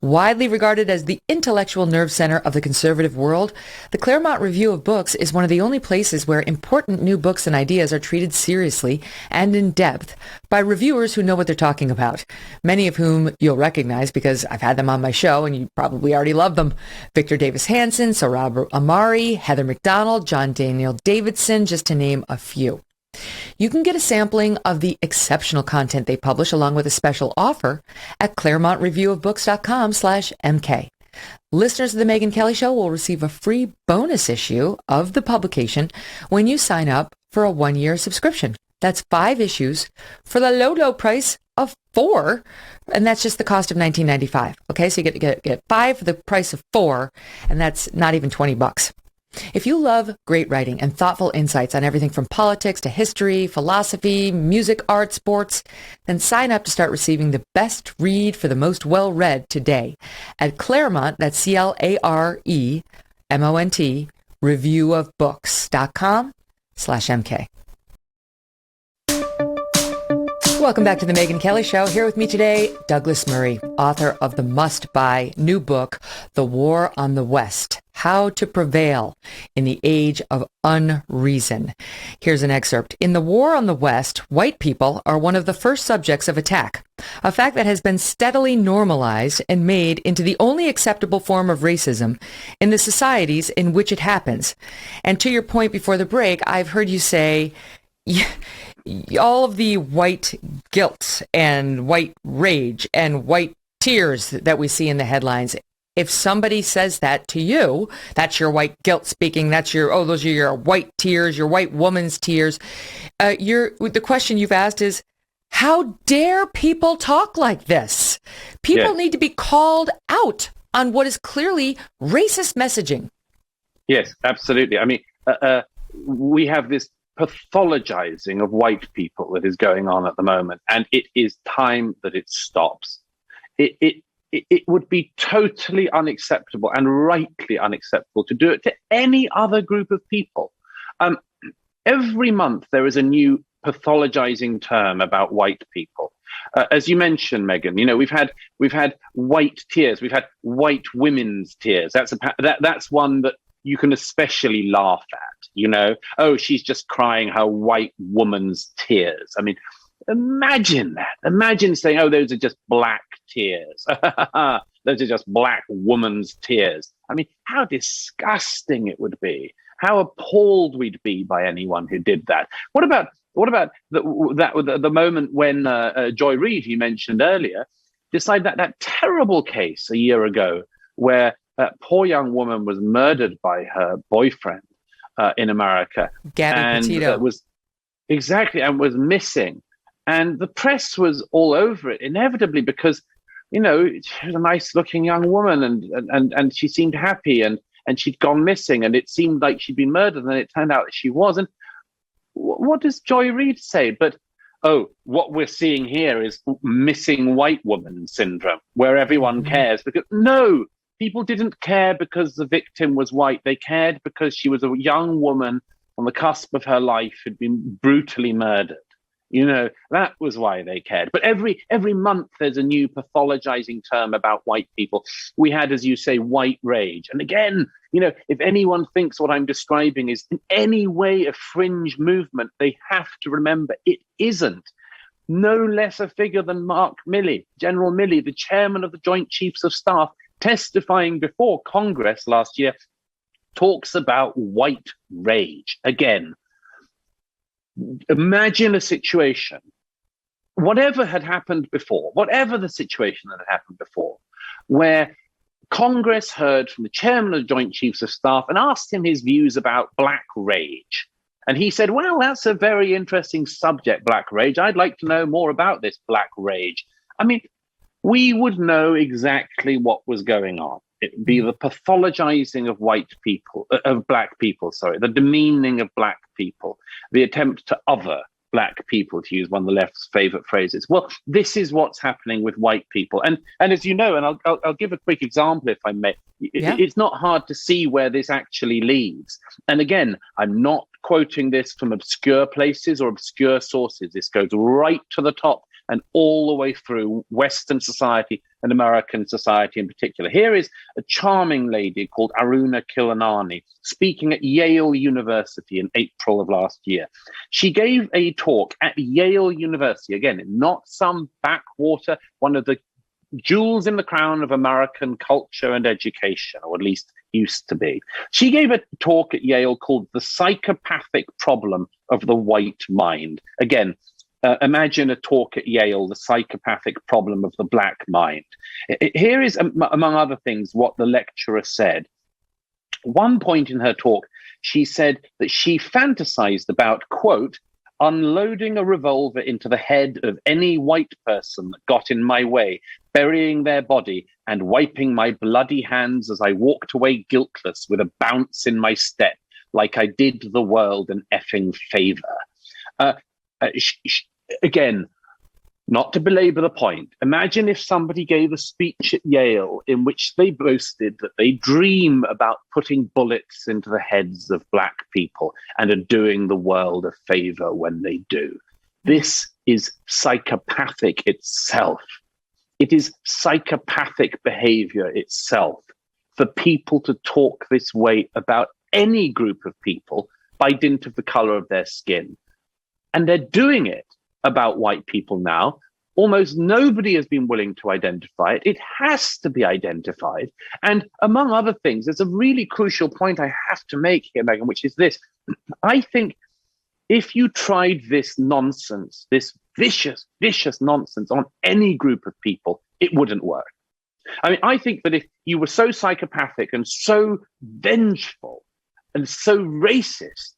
A: Widely regarded as the intellectual nerve center of the conservative world, the Claremont Review of Books is one of the only places where important new books and ideas are treated seriously and in depth by reviewers who know what they're talking about, many of whom you'll recognize because I've had them on my show and you probably already love them. Victor Davis Hanson, Sohrab Ahmari, Heather McDonald, John Daniel Davidson, just to name a few. You can get a sampling of the exceptional content they publish along with a special offer at ClaremontReviewOfBooks.com/MK. Listeners of The Megyn Kelly Show will receive a free bonus issue of the publication when you sign up for a 1-year subscription. That's 5 issues for the low price of 4, and that's just the cost of $19.95. Okay, so you get 5 for the price of 4, and that's not even $20. If you love great writing and thoughtful insights on everything from politics to history, philosophy, music, art, sports, then sign up to start receiving the best read for the most well-read today at Claremont, that's CLAREMONT, reviewofbooks.com/MK. Welcome back to The Megyn Kelly Show. Here with me today, Douglas Murray, author of the must-buy new book, The War on the West, How to Prevail in the Age of Unreason. Here's an excerpt. In the War on the West, white people are one of the first subjects of attack, a fact that has been steadily normalized and made into the only acceptable form of racism in the societies in which it happens. And to your point before the break, I've heard you say, all of the white guilt and white rage and white tears that we see in the headlines, if somebody says that to you, that's your white guilt speaking, that's your, those are your white tears, your white woman's tears. The question you've asked is, how dare people talk like this? People need to be called out on what is clearly racist messaging.
B: Yes, absolutely. I mean, we have this pathologizing of white people that is going on at the moment, and it is time that it stops. It would be totally unacceptable and rightly unacceptable to do it to any other group of people. Every month there is a new pathologizing term about white people. As you mentioned, Megyn, you know, we've had white tears, we've had white women's tears. That's one that you can especially laugh at. You know, oh, she's just crying her white woman's tears. I mean, imagine that. Imagine saying, oh, those are just black tears. Those are just black woman's tears. I mean, how disgusting it would be. How appalled we'd be by anyone who did that. What about the moment when Joy Reid, you mentioned earlier, decided that terrible case a year ago where that poor young woman was murdered by her boyfriend in America.
A: Gabby Petito.
B: Was missing. And the press was all over it, inevitably, because, you know, she was a nice looking young woman and she seemed happy and she'd gone missing and it seemed like she'd been murdered, and it turned out that she wasn't. What does Joy Reid say? But, oh, what we're seeing here is missing white woman syndrome, where everyone cares. Because no, people didn't care because the victim was white. They cared because she was a young woman on the cusp of her life who'd been brutally murdered. You know, that was why they cared. But every month there's a new pathologizing term about white people. We had, as you say, white rage. And again, you know, if anyone thinks what I'm describing is in any way a fringe movement, they have to remember it isn't. No less a figure than Mark Milley, General Milley, the chairman of the Joint Chiefs of Staff, testifying before Congress last year, talks about white rage. Again, imagine a situation, whatever had happened before, whatever the situation that had happened before, where Congress heard from the chairman of the Joint Chiefs of Staff and asked him his views about black rage. And he said, well, that's a very interesting subject, black rage. I'd like to know more about this black rage. I mean, we would know exactly what was going on. It would be the pathologizing of black people, the demeaning of black people, the attempt to other black people, to use one of the left's favorite phrases. Well, this is what's happening with white people. And as you know, and I'll give a quick example, if I may, it's not hard to see where this actually leads. And again, I'm not quoting this from obscure places or obscure sources. This goes right to the top and all the way through Western society and American society in particular. Here is a charming lady called Aruna Kilanani speaking at Yale University in April of last year. She gave a talk at Yale University, again, not some backwater, one of the jewels in the crown of American culture and education, or at least used to be. She gave a talk at Yale called The Psychopathic Problem of the White Mind. Again, imagine a talk at Yale, The Psychopathic Problem of the Black Mind. Here is, among other things, what the lecturer said. One point in her talk, she said that she fantasized about, quote, unloading a revolver into the head of any white person that got in my way, burying their body and wiping my bloody hands as I walked away guiltless with a bounce in my step, like I did the world an effing favor. Again, not to belabor the point, imagine if somebody gave a speech at Yale in which they boasted that they dream about putting bullets into the heads of Black people and are doing the world a favor when they do. This is psychopathic itself. It is psychopathic behavior itself for people to talk this way about any group of people by dint of the color of their skin. And they're doing it about white people now. Almost nobody has been willing to identify it. It has to be identified. And among other things, there's a really crucial point I have to make here, Megyn, which is this. I think if you tried this nonsense, this vicious nonsense on any group of people, it wouldn't work. I mean, I think that if you were so psychopathic and so vengeful and so racist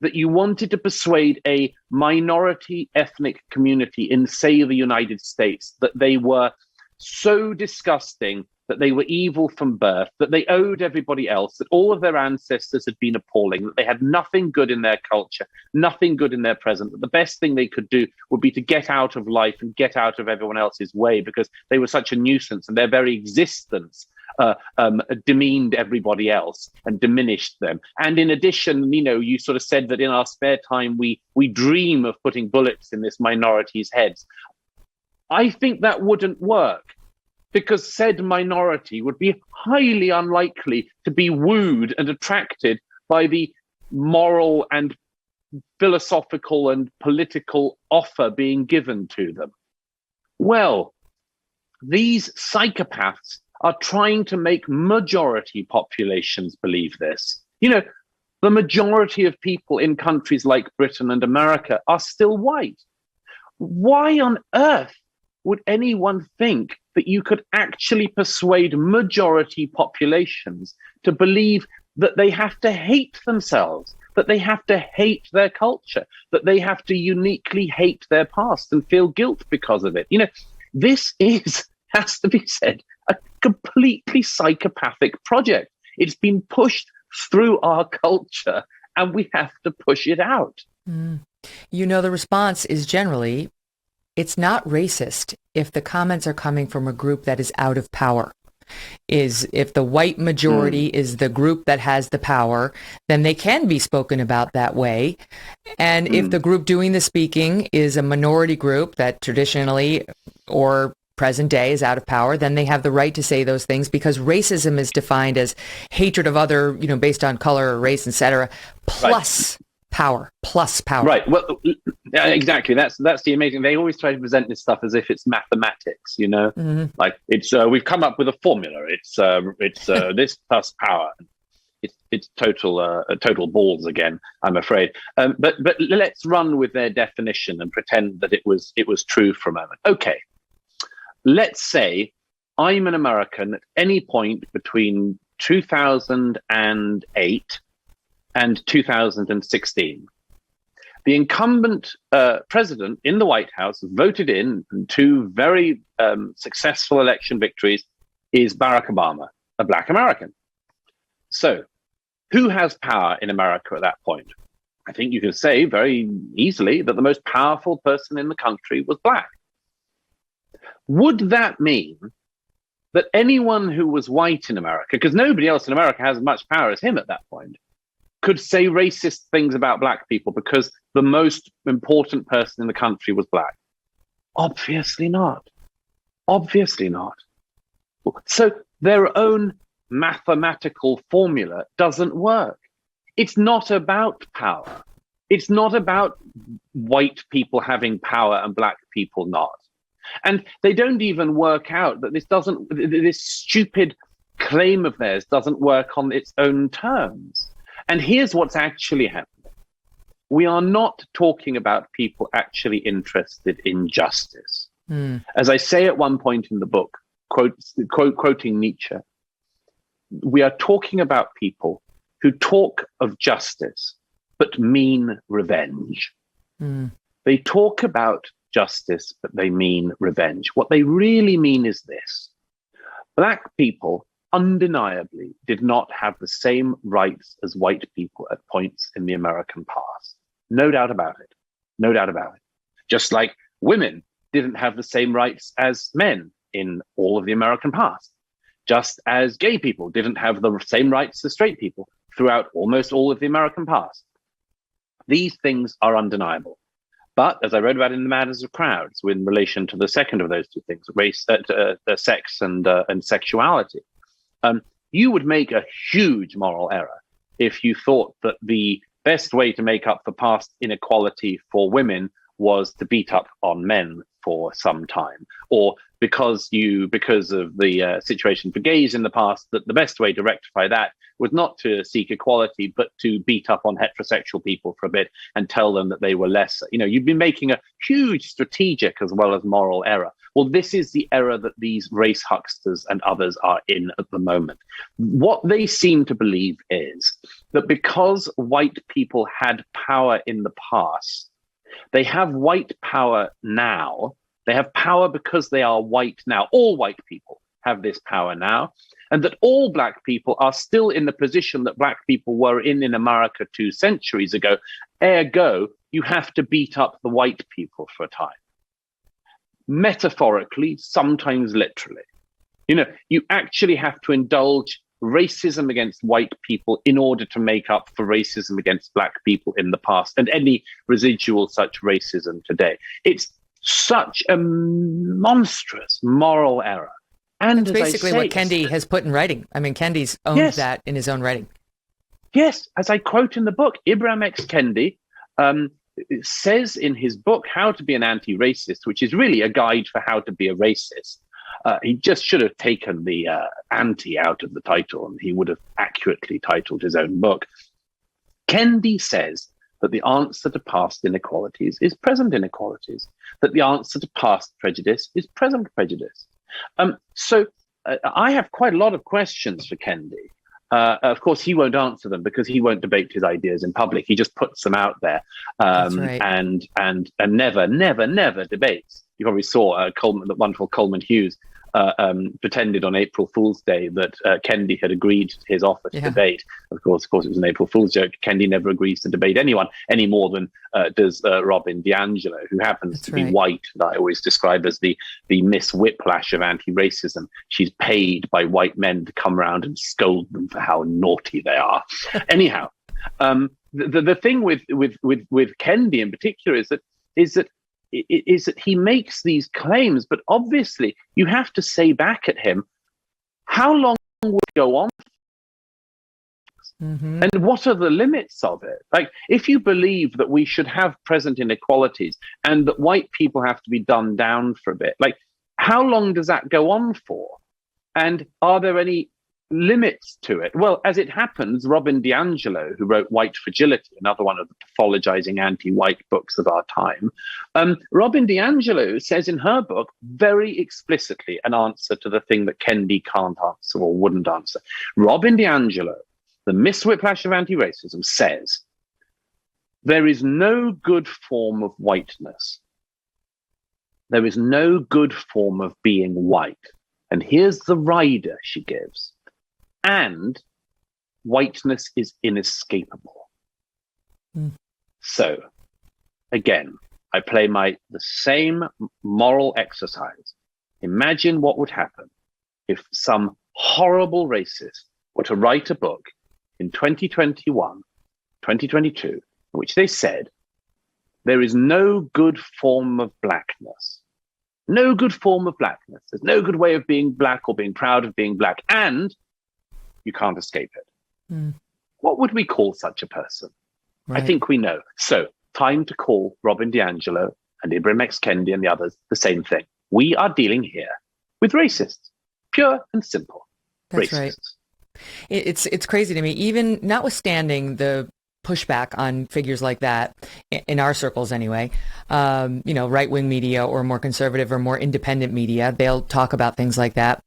B: that you wanted to persuade a minority ethnic community in, say, the United States, that they were so disgusting, that they were evil from birth, that they owed everybody else, that all of their ancestors had been appalling, that they had nothing good in their culture, nothing good in their present, that the best thing they could do would be to get out of life and get out of everyone else's way because they were such a nuisance and their very existence demeaned everybody else and diminished them. And in addition, you sort of said that in our spare time, we dream of putting bullets in this minority's heads. I think that wouldn't work because said minority would be highly unlikely to be wooed and attracted by the moral and philosophical and political offer being given to them. Well, these psychopaths are trying to make majority populations believe this. The majority of people in countries like Britain and America are still white. Why on earth would anyone think that you could actually persuade majority populations to believe that they have to hate themselves, that they have to hate their culture, that they have to uniquely hate their past and feel guilt because of it? This has to be said, a completely psychopathic project. It's been pushed through our culture and we have to push it out.
A: The response is generally, it's not racist if the comments are coming from a group that is out of power. If the white majority is the group that has the power, then they can be spoken about that way. And if the group doing the speaking is a minority group that traditionally or present day is out of power, then they have the right to say those things because racism is defined as hatred of other, based on color or race, etc., plus power. Right. Well,
B: exactly. That's the amazing. They always try to present this stuff as if it's mathematics, like it's we've come up with a formula. It's this plus power. It's total balls again, I'm afraid. But let's run with their definition and pretend that it was true for a moment. Okay. Let's say I'm an American at any point between 2008 and 2016. The incumbent president in the White House, voted in two very successful election victories, is Barack Obama, a Black American. So who has power in America at that point? I think you can say very easily that the most powerful person in the country was Black. Would that mean that anyone who was white in America, because nobody else in America has as much power as him at that point, could say racist things about Black people because the most important person in the country was Black? Obviously not. Obviously not. So their own mathematical formula doesn't work. It's not about power. It's not about white people having power and Black people not. And they don't even work out that this stupid claim of theirs doesn't work on its own terms. And here's what's actually happening. we are not talking about people actually interested in justice. As I say at one point in the book, quoting Nietzsche, we are talking about people who talk of justice but mean revenge. They talk about justice, but they mean revenge. What they really mean is this: Black people undeniably did not have the same rights as white people at points in the American past. No doubt about it. No doubt about it. Just like women didn't have the same rights as men in all of the American past. Just as gay people didn't have the same rights as straight people throughout almost all of the American past. These things are undeniable. But as I wrote about in The Madness of Crowds, in relation to the second of those two things, race, sex and sexuality, you would make a huge moral error if you thought that the best way to make up for past inequality for women was to beat up on men for some time, or because of the situation for gays in the past, that the best way to rectify that was not to seek equality, but to beat up on heterosexual people for a bit and tell them that they were lesser. You've been making a huge strategic as well as moral error. Well, this is the error that these race hucksters and others are in at the moment. What they seem to believe is that because white people had power in the past, they have white power now. They have power because they are white now. All white people have this power now. And that all Black people are still in the position that Black people were in America 2 centuries ago. Ergo, you have to beat up the white people for a time. Metaphorically, sometimes literally. You actually have to indulge racism against white people in order to make up for racism against Black people in the past and any residual such racism today. It's such a monstrous moral error. And
A: it's basically what Kendi has put in writing. I mean, Kendi's owned that in his own writing.
B: Yes, as I quote in the book, Ibram X. Kendi says in his book, How to Be an Anti-Racist, which is really a guide for how to be a racist. He just should have taken the anti out of the title, and he would have accurately titled his own book. Kendi says that the answer to past inequalities is present inequalities, that the answer to past prejudice is present prejudice. So I have quite a lot of questions for Kendi. Of course, he won't answer them because he won't debate his ideas in public. He just puts them out there and never debates. You probably saw the wonderful Coleman Hughes pretended on April Fool's Day that Kendi had agreed to his offer to debate. Of course, it was an April Fool's joke. Kendi never agrees to debate anyone any more than does Robin DiAngelo, who happens to be white, that I always describe as the Miss Whiplash of anti-racism. She's paid by white men to come around and scold them for how naughty they are. Anyhow, the thing with Kendi in particular is that he makes these claims, but obviously you have to say back at him, how long will it go on? And what are the limits of it? Like, if you believe that we should have present inequalities and that white people have to be dumbed down for a bit, like, how long does that go on for? And are there any limits to it? Well, as it happens, Robin DiAngelo, who wrote White Fragility, another one of the pathologizing anti-white books of our time, Robin DiAngelo says in her book very explicitly an answer to the thing that Kendi can't answer or wouldn't answer. Robin DiAngelo, the Miss Whiplash of anti-racism, says there is no good form of whiteness. There is no good form of being white. And here's the rider she gives. And whiteness is inescapable. So, again, I play the same moral exercise. Imagine what would happen if some horrible racist were to write a book in 2021, 2022, in which they said, there is no good form of blackness. No good form of blackness. There's no good way of being Black or being proud of being Black. And you can't escape it. What would we call such a person? Right. I think we know. So, time to call Robin DiAngelo and Ibram X. Kendi and the others the same thing. We are dealing here with racists. Pure and simple.
A: That's
B: racists.
A: Right. It's crazy to me, even notwithstanding the pushback on figures like that in our circles anyway. Right-wing media or more conservative or more independent media, they'll talk about things like that.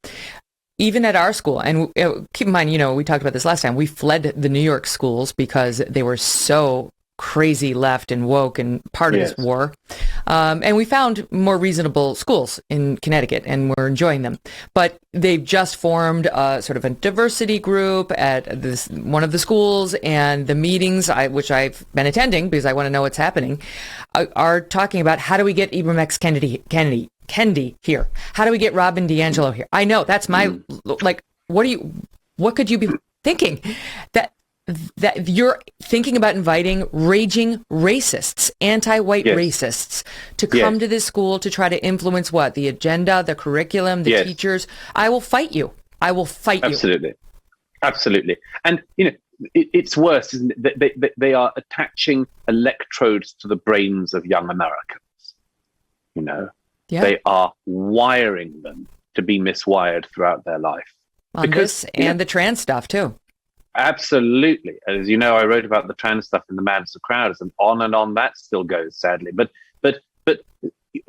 A: Even at our school, and keep in mind, we talked about this last time, we fled the New York schools because they were so crazy left and woke and part of this war. And we found more reasonable schools in Connecticut, and we're enjoying them. But they've just formed sort of a diversity group at one of the schools, and the meetings, which I've been attending because I want to know what's happening, are talking about how do we get Ibram X. Kendi here? How do we get Robin DiAngelo here? I know that's my what could you be thinking that you're thinking about inviting raging racists, anti-white racists to come to this school to try to influence what? The agenda, the curriculum, the teachers. I will fight you. I will fight you.
B: Absolutely. And, it's worse, isn't it? They are attaching electrodes to the brains of young Americans. They are wiring them to be miswired throughout their life.
A: On this and the trans stuff too.
B: Absolutely. As you know, I wrote about the trans stuff in The Madness of Crowds, and on that still goes, sadly. But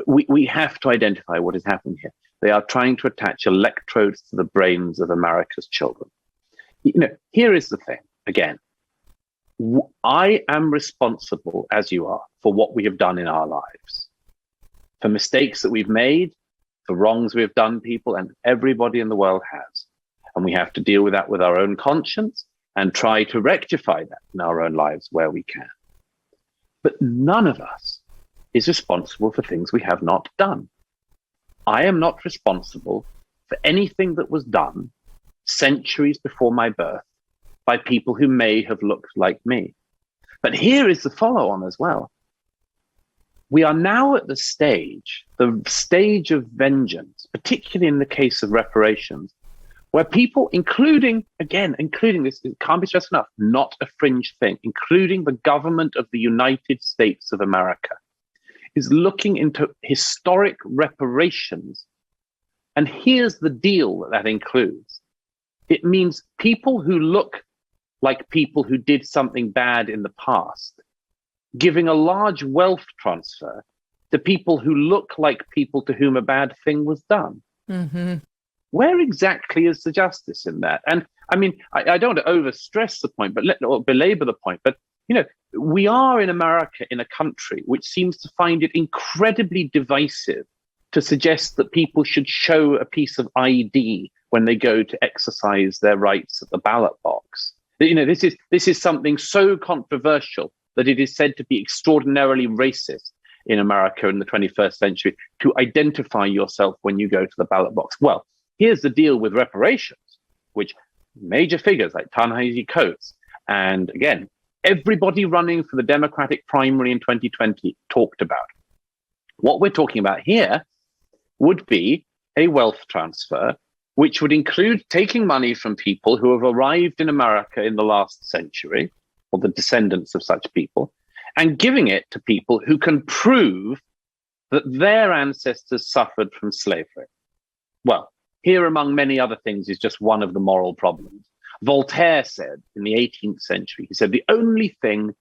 B: we have to identify what is happening here. They are trying to attach electrodes to the brains of America's children. Here is the thing. Again, I am responsible, as you are, for what we have done in our lives, for mistakes that we've made, for wrongs we have done people, and everybody in the world has. And we have to deal with that with our own conscience and try to rectify that in our own lives where we can. But none of us is responsible for things we have not done. I am not responsible for anything that was done centuries before my birth by people who may have looked like me. But here is the follow-on as well. We are now at the stage of vengeance, particularly in the case of reparations, where people, including this, it can't be stressed enough, not a fringe thing, including the government of the United States of America, is looking into historic reparations. And here's the deal that includes. It means people who look like people who did something bad in the past, giving a large wealth transfer to people who look like people to whom a bad thing was done. Mm-hmm. Where exactly is the justice in that? And I mean, I don't want to overstress the point, or belabor the point, but we are in America in a country which seems to find it incredibly divisive to suggest that people should show a piece of ID when they go to exercise their rights at the ballot box. This is something so controversial that it is said to be extraordinarily racist in America in the 21st century to identify yourself when you go to the ballot box. Well, here's the deal with reparations, which major figures like Ta-Nehisi Coates and, again, everybody running for the Democratic primary in 2020 talked about. What we're talking about here would be a wealth transfer, which would include taking money from people who have arrived in America in the last century, or the descendants of such people, and giving it to people who can prove that their ancestors suffered from slavery. Well, here, among many other things, is just one of the moral problems. Voltaire said in the 18th century, he said, the only thing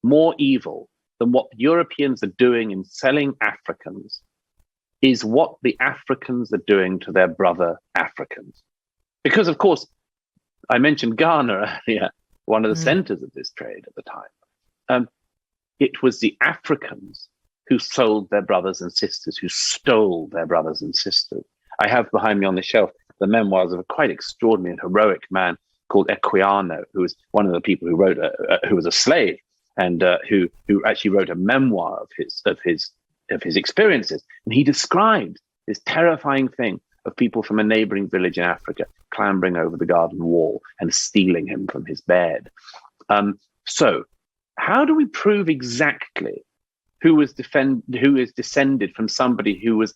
B: more evil than what Europeans are doing in selling Africans is what the Africans are doing to their brother Africans. Because, of course, I mentioned Ghana earlier, one of the centers of this trade at the time. It was the Africans who sold their brothers and sisters, who stole their brothers and sisters. I have behind me on the shelf the memoirs of a quite extraordinary and heroic man called Equiano, who was one of the people who wrote, who was a slave, and who actually wrote a memoir of his experiences. And he described this terrifying thing of people from a neighboring village in Africa clambering over the garden wall and stealing him from his bed. So, how do we prove exactly who is descended from somebody who was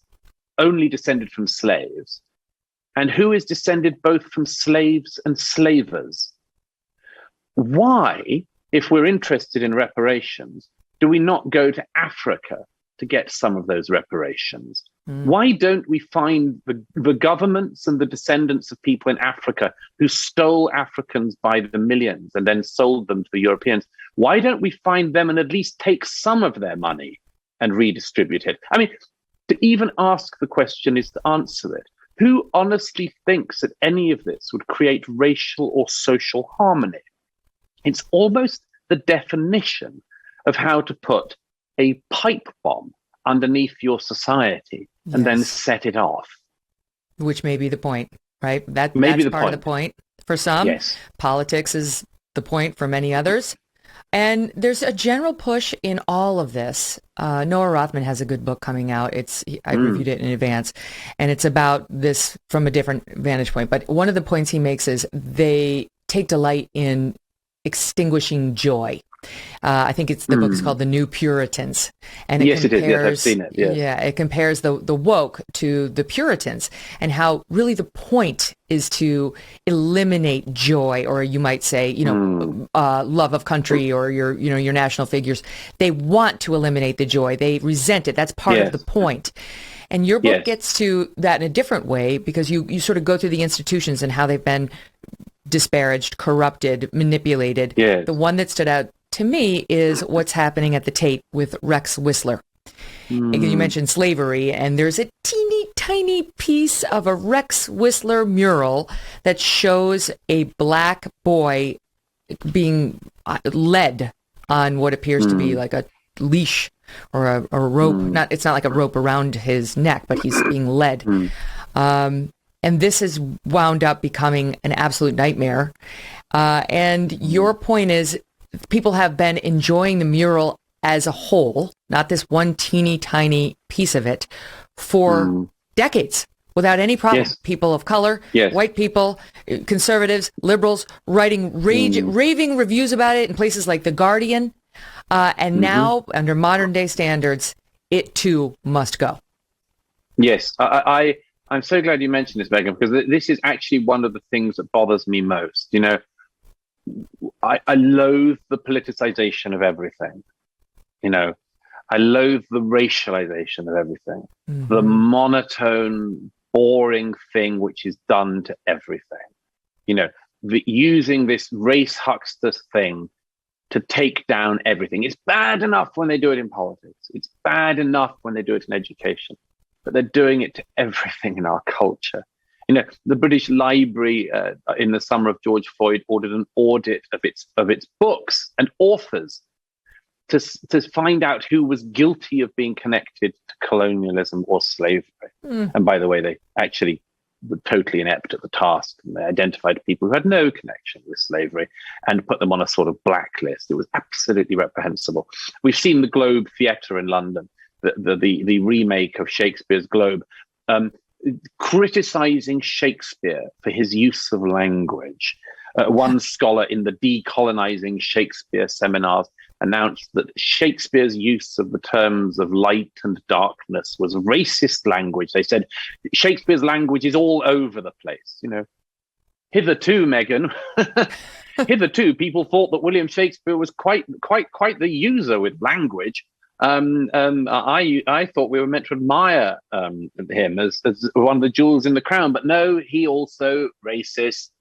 B: only descended from slaves, and who is descended both from slaves and slavers? Why, if we're interested in reparations, do we not go to Africa to get some of those reparations? Why don't we find the governments and the descendants of people in Africa who stole Africans by the millions and then sold them to the Europeans? Why don't we find them and at least take some of their money and redistribute it? I mean, to even ask the question is to answer it. Who honestly thinks that any of this would create racial or social harmony? It's almost the definition of how to put a pipe bomb underneath your society and then set it off.
A: Which may be the point, right? That's
B: the
A: part of the point for some.
B: Yes.
A: Politics is the point for many others. And there's a general push in all of this. Noah Rothman has a good book coming out. I reviewed it in advance, and it's about this from a different vantage point. But one of the points he makes is they take delight in extinguishing joy. I think the book is called The New Puritans. And
B: it is. Yes, I've seen it. Yes.
A: Yeah, it compares the woke to the Puritans and how really the point is to eliminate joy, or you might say, love of country or your national figures. They want to eliminate the joy. They resent it. That's part of the point. And your book gets to that in a different way because you sort of go through the institutions and how they've been disparaged, corrupted, manipulated.
B: Yes.
A: The one that stood out to me is what's happening at the Tate with Rex Whistler. You mentioned slavery, and there's a teeny tiny piece of a Rex Whistler mural that shows a black boy being led on what appears to be like a leash or a rope. It's not like a rope around his neck, but he's being led. And this has wound up becoming an absolute nightmare. And your point is people have been enjoying the mural as a whole, not this one teeny tiny piece of it, for decades without any problem.
B: Yes.
A: People of color, white people, conservatives, liberals, writing raving reviews about it in places like The Guardian. And now, under modern day standards, it too must go.
B: Yes, I'm so glad you mentioned this, Megyn, because this is actually one of the things that bothers me most. I loathe the politicization of everything. I loathe the racialization of everything. The monotone, boring thing which is done to everything. Using this race huckster thing to take down everything. It's bad enough when they do it in politics. It's bad enough when they do it in education. But they're doing it to everything in our culture. The British Library in the summer of George Floyd ordered an audit of its books and authors to find out who was guilty of being connected to colonialism or slavery. And by the way, they actually were totally inept at the task. And they identified people who had no connection with slavery and put them on a sort of blacklist. It was absolutely reprehensible. We've seen the Globe Theatre in London, the remake of Shakespeare's Globe, criticizing Shakespeare for his use of language. One scholar in the Decolonizing Shakespeare seminars announced that Shakespeare's use of the terms of light and darkness was racist language. They said Shakespeare's language is all over the place. Hitherto, Megyn, people thought that William Shakespeare was quite the user with language. I thought we were meant to admire him as one of the jewels in the crown, but no, he also racist.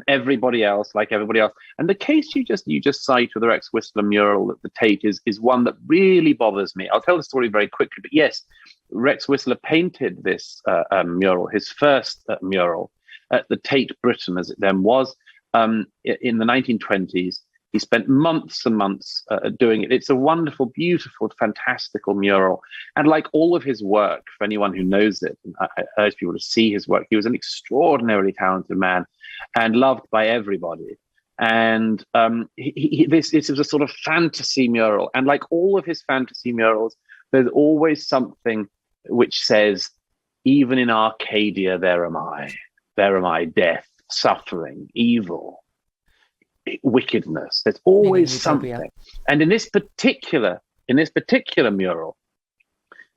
B: Everybody else, like everybody else. And the case you just cite with the Rex Whistler mural at the Tate is one that really bothers me. I'll tell the story very quickly, but yes, Rex Whistler painted this mural, his first mural at the Tate Britain, as it then was, in the 1920s. He spent months and months doing it. It's a wonderful, beautiful, fantastical mural. And like all of his work, for anyone who knows it, and I urge people to see his work, he was an extraordinarily talented man and loved by everybody. And this is a sort of fantasy mural. And like all of his fantasy murals, there's always something which says, even in Arcadia, there am I, death, suffering, evil, wickedness. There's always something. And in this particular mural,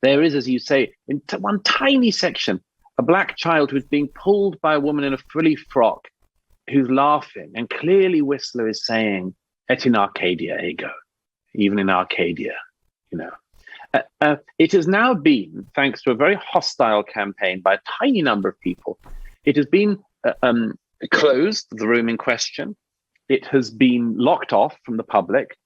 B: there is, as you say, in one tiny section, a black child who's being pulled by a woman in a frilly frock who's laughing. And clearly Whistler is saying, et in Arcadia ego, even in Arcadia, It has now been, thanks to a very hostile campaign by a tiny number of people, it has been closed, the room in question. It has been locked off from the public.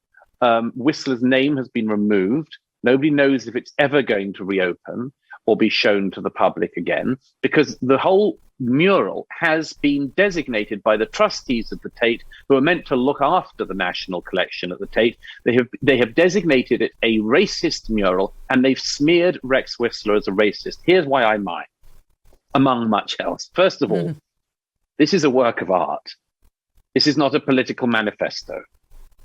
B: Whistler's name has been removed. Nobody knows if it's ever going to reopen or be shown to the public again, because the whole mural has been designated by the trustees of the Tate, who are meant to look after the national collection at the Tate. They have designated it a racist mural, and they've smeared Rex Whistler as a racist. Here's why I mind, among much else. First of all, this is a work of art. This is not a political manifesto.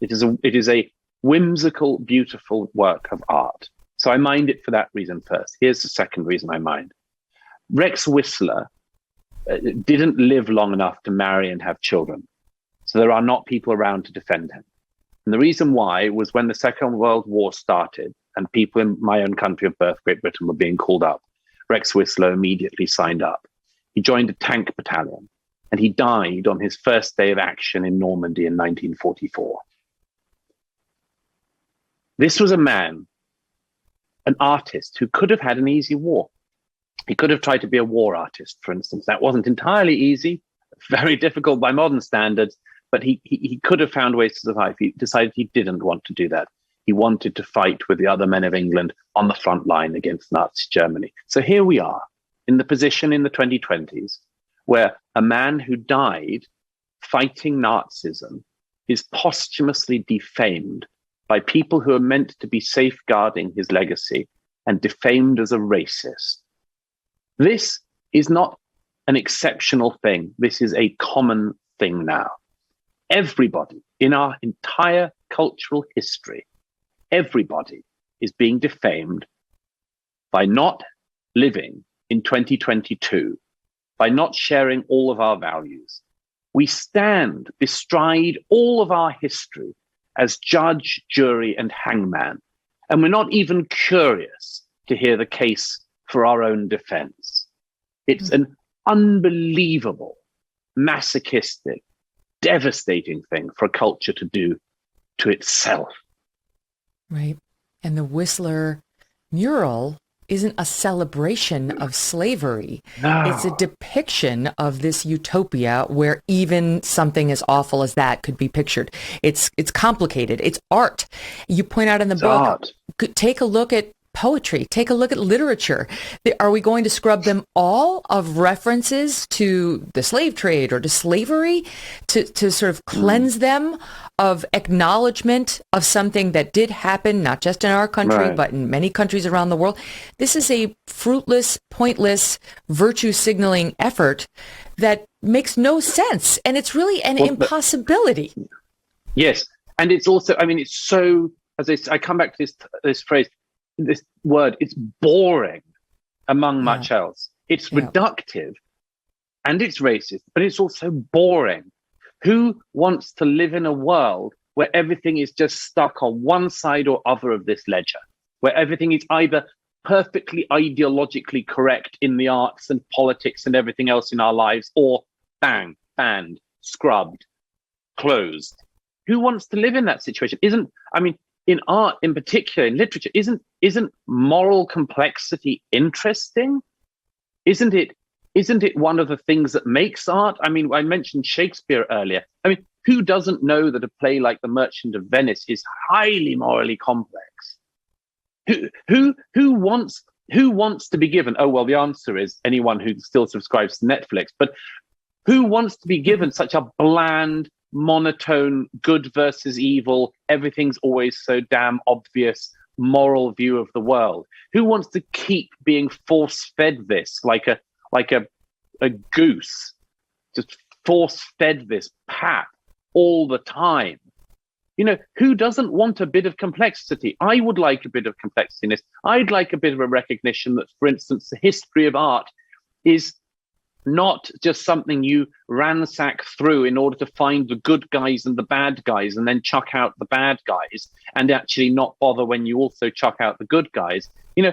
B: It is a whimsical, beautiful work of art. So I mind it for that reason first. Here's the second reason I mind. Rex Whistler didn't live long enough to marry and have children. So there are not people around to defend him. And the reason why was when the Second World War started and people in my own country of birth, Great Britain, were being called up, Rex Whistler immediately signed up. He joined a tank battalion and he died on his first day of action in Normandy in 1944. This was a man, an artist, who could have had an easy war. He could have tried to be a war artist, for instance. That wasn't entirely easy, very difficult by modern standards, but he could have found ways to survive. He decided he didn't want to do that. He wanted to fight with the other men of England on the front line against Nazi Germany. So here we are in the position in the 2020s where a man who died fighting Nazism is posthumously defamed by people who are meant to be safeguarding his legacy and defamed as a racist. This is not an exceptional thing. This is a common thing now. Everybody in our entire cultural history, everybody is being defamed by not living in 2022, by not sharing all of our values. We stand bestride all of our history as judge, jury, and hangman, and we're not even curious to hear the case for our own defense. It's an unbelievable, masochistic, devastating thing for a culture to do to itself.
A: Right. And the Whistler mural isn't a celebration of slavery.
B: No.
A: It's a depiction of this utopia where even something as awful as that could be pictured. It's complicated. It's art. You point out in the book,
B: art.
A: Take a look at poetry, take a look at literature. Are we going to scrub them all of references to the slave trade or to slavery to sort of cleanse them of acknowledgement of something that did happen, not just in our country,
B: Right.
A: but in many countries around the world? This is a fruitless, pointless, virtue signaling effort that makes no sense. And it's really an impossibility.
B: Yes. And it's also, I mean, it's so, as I come back to this phrase, this word, it's boring among much else. It's reductive and it's racist, but it's also boring. Who wants to live in a world where everything is just stuck on one side or other of this ledger, where everything is either perfectly ideologically correct in the arts and politics and everything else in our lives, or bang, banned, scrubbed, closed? Who wants to live in that situation? In art, in particular, in literature, isn't moral complexity interesting? Isn't it one of the things that makes art? I mean, I mentioned Shakespeare earlier. I mean, who doesn't know that a play like The Merchant of Venice is highly morally complex? Who wants to be given? Oh, well, the answer is anyone who still subscribes to Netflix. But who wants to be given such a bland, monotone, good versus evil, everything's always so damn obvious moral view of the world? Who wants to keep being force-fed this like a goose, just force-fed this pap all the time? You know, who doesn't want a bit of complexity? I would like a bit of complexity in this. I'd like a bit of a recognition that, for instance, the history of art is not just something you ransack through in order to find the good guys and the bad guys and then chuck out the bad guys and actually not bother when you also chuck out the good guys. You know,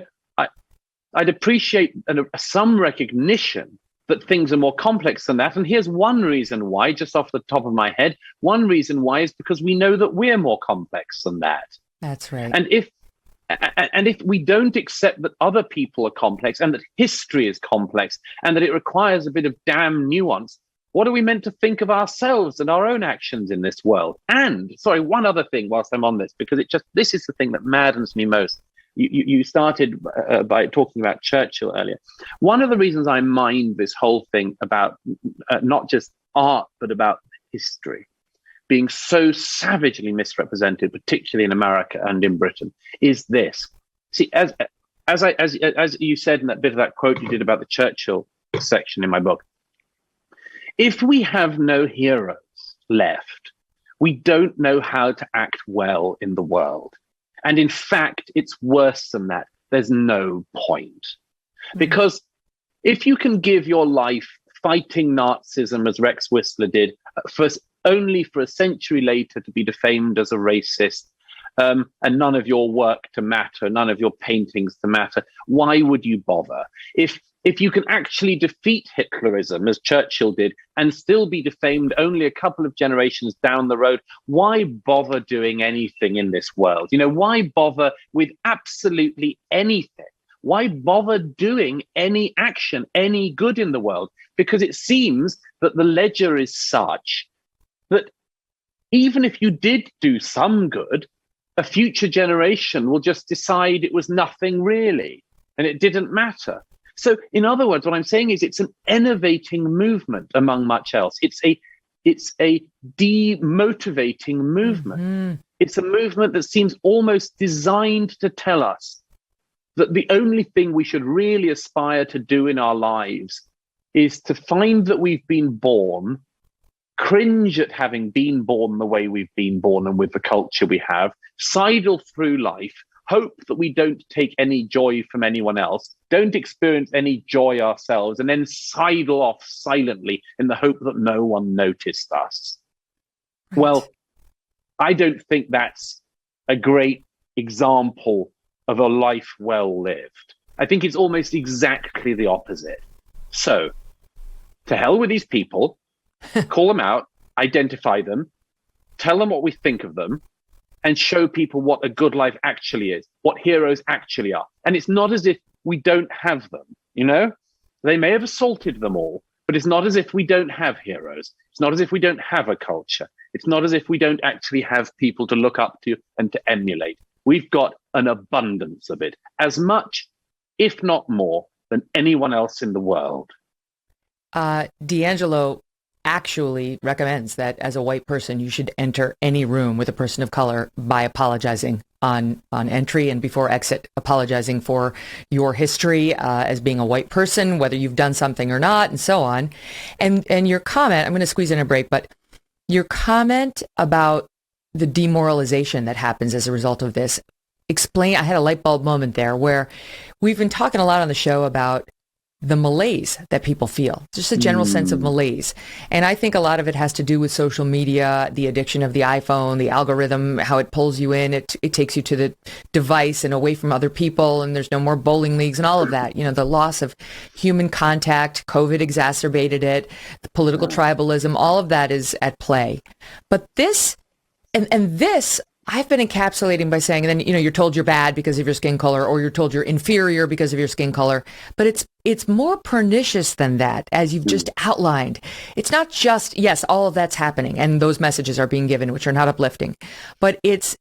B: I'd appreciate some recognition that things are more complex than that. And here's one reason why, just off the top of my head, one reason why is because we know that we're more complex than that.
A: That's right.
B: And And if we don't accept that other people are complex and that history is complex and that it requires a bit of damn nuance, what are we meant to think of ourselves and our own actions in this world? And, sorry, one other thing whilst I'm on this, because this is the thing that maddens me most. You started by talking about Churchill earlier. One of the reasons I mind this whole thing about not just art, but about history being so savagely misrepresented, particularly in America and in Britain, is this. See, as you said in that bit of that quote you did about the Churchill section in my book, if we have no heroes left, we don't know how to act well in the world. And in fact, it's worse than that. There's no point. Because if you can give your life fighting Nazism, as Rex Whistler did, only for a century later to be defamed as a racist, and none of your work to matter, none of your paintings to matter, why would you bother? If you can actually defeat Hitlerism, as Churchill did, and still be defamed only a couple of generations down the road, why bother doing anything in this world? Why bother with absolutely anything? Why bother doing any action, any good in the world? Because it seems that the ledger is such that even if you did do some good, a future generation will just decide it was nothing really, and it didn't matter. So, in other words, what I'm saying is it's an enervating movement among much else. It's a demotivating movement. Mm-hmm. It's a movement that seems almost designed to tell us that the only thing we should really aspire to do in our lives is to find that we've been born, cringe at having been born the way we've been born and with the culture we have, sidle through life, hope that we don't take any joy from anyone else, don't experience any joy ourselves, and then sidle off silently in the hope that no one noticed us. Right. Well, I don't think that's a great example of a life well lived. I think it's almost exactly the opposite. So, to hell with these people, call them out, identify them, tell them what we think of them, and show people what a good life actually is, what heroes actually are. And it's not as if we don't have them, They may have assaulted them all, but it's not as if we don't have heroes. It's not as if we don't have a culture. It's not as if we don't actually have people to look up to and to emulate. We've got an abundance of it, as much, if not more, than anyone else in the world.
A: D'Angelo actually recommends that as a white person, you should enter any room with a person of color by apologizing on entry and before exit, apologizing for your history as being a white person, whether you've done something or not, and so on. And your comment, I'm going to squeeze in a break, but your comment about the demoralization that happens as a result of this, I had a light bulb moment there where we've been talking a lot on the show about the malaise that people feel, just a general sense of malaise. And I think a lot of it has to do with social media, the addiction of the iPhone, the algorithm, how it pulls you in, it takes you to the device and away from other people, and there's no more bowling leagues and all of that. The loss of human contact, COVID exacerbated it, the political tribalism, all of that is at play. But this, and this, I've been encapsulating by saying, and then, you're told you're bad because of your skin color, or you're told you're inferior because of your skin color. But it's more pernicious than that, as you've just outlined. It's not just, yes, all of that's happening, and those messages are being given, which are not uplifting. But it